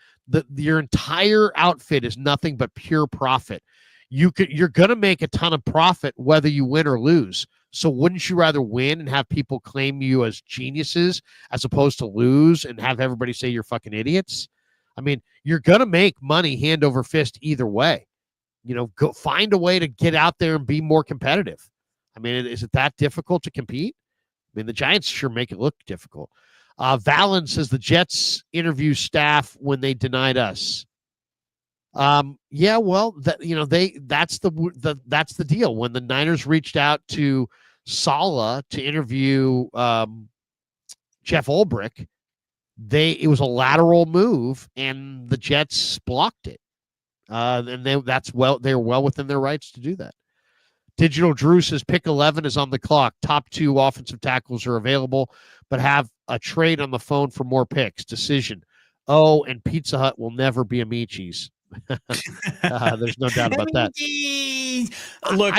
Your entire outfit is nothing but pure profit. You're going to make a ton of profit whether you win or lose. So wouldn't you rather win and have people claim you as geniuses as opposed to lose and have everybody say you're fucking idiots? I mean, you're going to make money hand over fist either way. Go find a way to get out there and be more competitive. I mean, is it that difficult to compete? I mean, the Giants sure make it look difficult. Valen says the Jets interview staff when they denied us. Yeah, well, that's the deal. When the Niners reached out to Saleh to interview Jeff Ulbrich, it was a lateral move, and the Jets blocked it. And they're well within their rights to do that. Digital Drew says pick 11 is on the clock. Top 2 offensive tackles are available, but have a trade on the phone for more picks. Decision. Oh, and Pizza Hut will never be Amici's. There's no doubt about that. Look,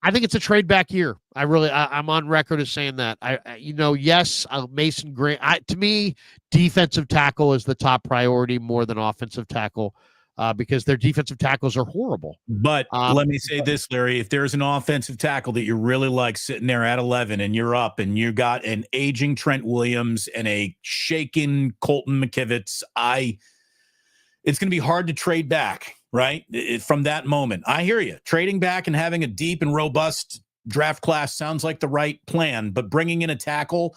I think it's a trade back year. I'm on record as saying that. Yes, Mason Graham. To me, defensive tackle is the top priority more than offensive tackle, because their defensive tackles are horrible. But let me say this, Larry: if there's an offensive tackle that you really like sitting there at 11, and you're up, and you got an aging Trent Williams and a shaking Colton McKivitz, it's going to be hard to trade back, right? From that moment. I hear you. Trading back and having a deep and robust draft class sounds like the right plan, but bringing in a tackle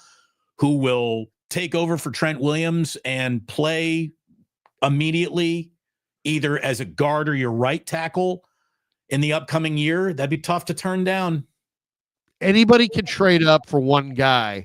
who will take over for Trent Williams and play immediately either as a guard or your right tackle in the upcoming year, that'd be tough to turn down. Anybody can trade up for one guy.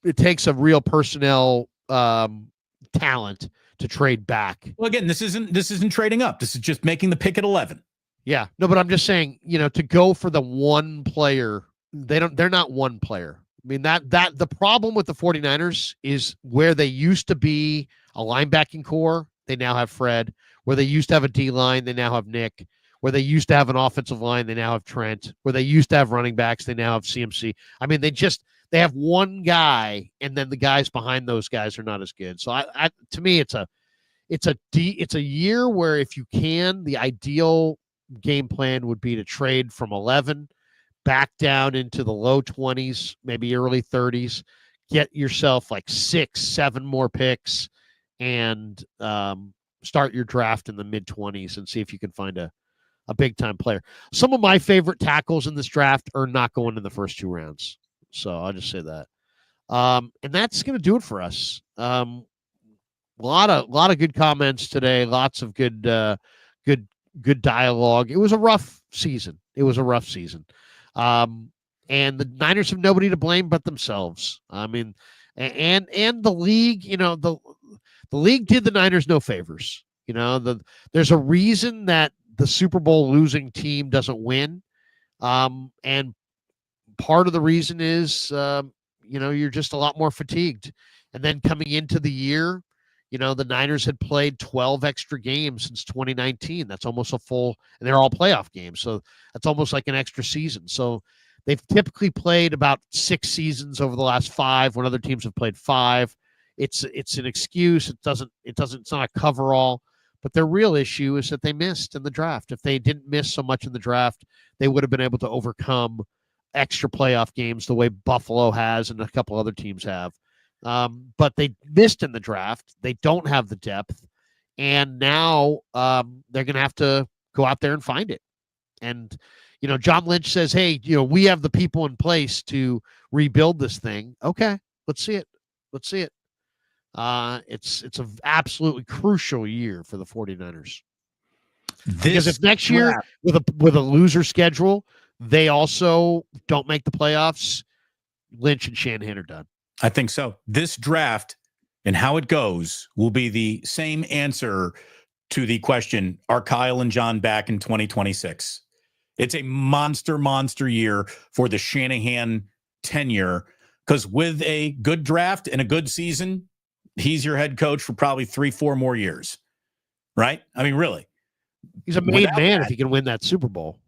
It takes a real personnel talent to trade back. Well, again, this isn't trading up. This is just making the pick at 11. Yeah. No, but I'm just saying, to go for the one player, they're not one player. I mean, that the problem with the 49ers is where they used to be a linebacking core, they now have Fred. Where they used to have a D line, they now have Nick. Where they used to have an offensive line, they now have Trent. Where they used to have running backs, they now have CMC. I mean, they have one guy, and then the guys behind those guys are not as good. So to me, it's a year where if you can, the ideal game plan would be to trade from 11 back down into the low 20s, maybe early 30s, get yourself like 6-7 more picks, and start your draft in the mid 20s and see if you can find a big time player. Some of my favorite tackles in this draft are not going in the first 2 rounds. So I'll just say that. And that's going to do it for us. A lot of good comments today. Lots of good dialogue. It was a rough season. And the Niners have nobody to blame but themselves. I mean, and the league, the league did the Niners no favors. There's a reason that the Super Bowl losing team doesn't win. And part of the reason is, you're just a lot more fatigued. And then coming into the year, The Niners had played 12 extra games since 2019. That's almost a full, and they're all playoff games. So that's almost like an extra season. So they've typically played about 6 seasons over the last 5 when other teams have played 5. It's an excuse. It's not a coverall, but their real issue is that they missed in the draft. If they didn't miss so much in the draft, they would have been able to overcome extra playoff games the way Buffalo has and a couple other teams have. But they missed in the draft. They don't have the depth. And now they're going to have to go out there and find it. And, John Lynch says, hey, we have the people in place to rebuild this thing. Okay, let's see it. It's an absolutely crucial year for the 49ers. Because if next year with a loser schedule, they also don't make the playoffs, Lynch and Shanahan are done. I think so. This draft and how it goes will be the same answer to the question, are Kyle and John back in 2026? It's a monster year for the Shanahan tenure, because with a good draft and a good season, he's your head coach for probably 3-4 more years, right? I mean, really. He's a made man if he can win that Super Bowl.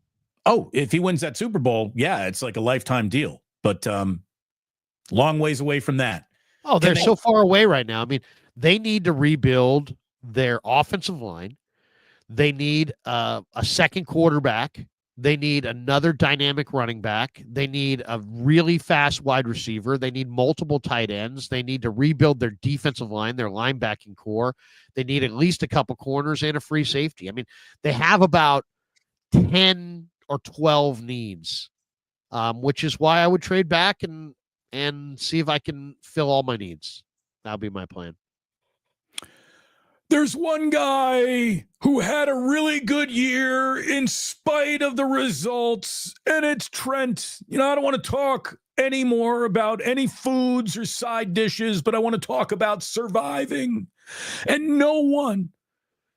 Oh, if he wins that Super Bowl, yeah, it's like a lifetime deal. But long ways away from that. Oh, they're so far away right now. I mean, they need to rebuild their offensive line. They need a second quarterback. They need another dynamic running back. They need a really fast wide receiver. They need multiple tight ends. They need to rebuild their defensive line, their linebacking core. They need at least a couple corners and a free safety. I mean, they have about 10 or 12 needs, which is why I would trade back and see if I can fill all my needs. That'll be my plan. There's one guy who had a really good year in spite of the results, and it's Trent. I don't want to talk anymore about any foods or side dishes, but I want to talk about surviving. And no one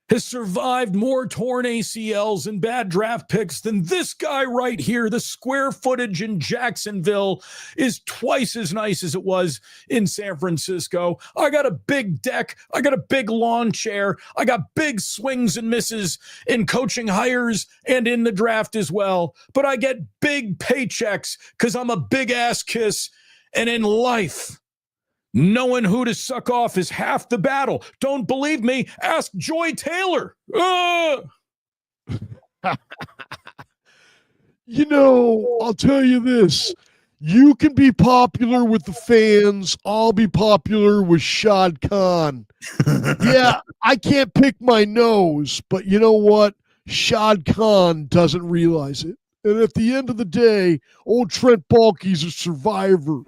has survived more torn ACLs and bad draft picks than this guy right here. The square footage in Jacksonville is twice as nice as it was in San Francisco. I got a big deck. I got a big lawn chair. I got big swings and misses in coaching hires and in the draft as well. But I get big paychecks because I'm a big ass kiss. And in life, knowing who to suck off is half the battle. Don't believe me? Ask Joy Taylor. I'll tell you this. You can be popular with the fans. I'll be popular with Shad Khan. Yeah, I can't pick my nose, but you know what? Shad Khan doesn't realize it. And at the end of the day, old Trent Baalke's a survivor.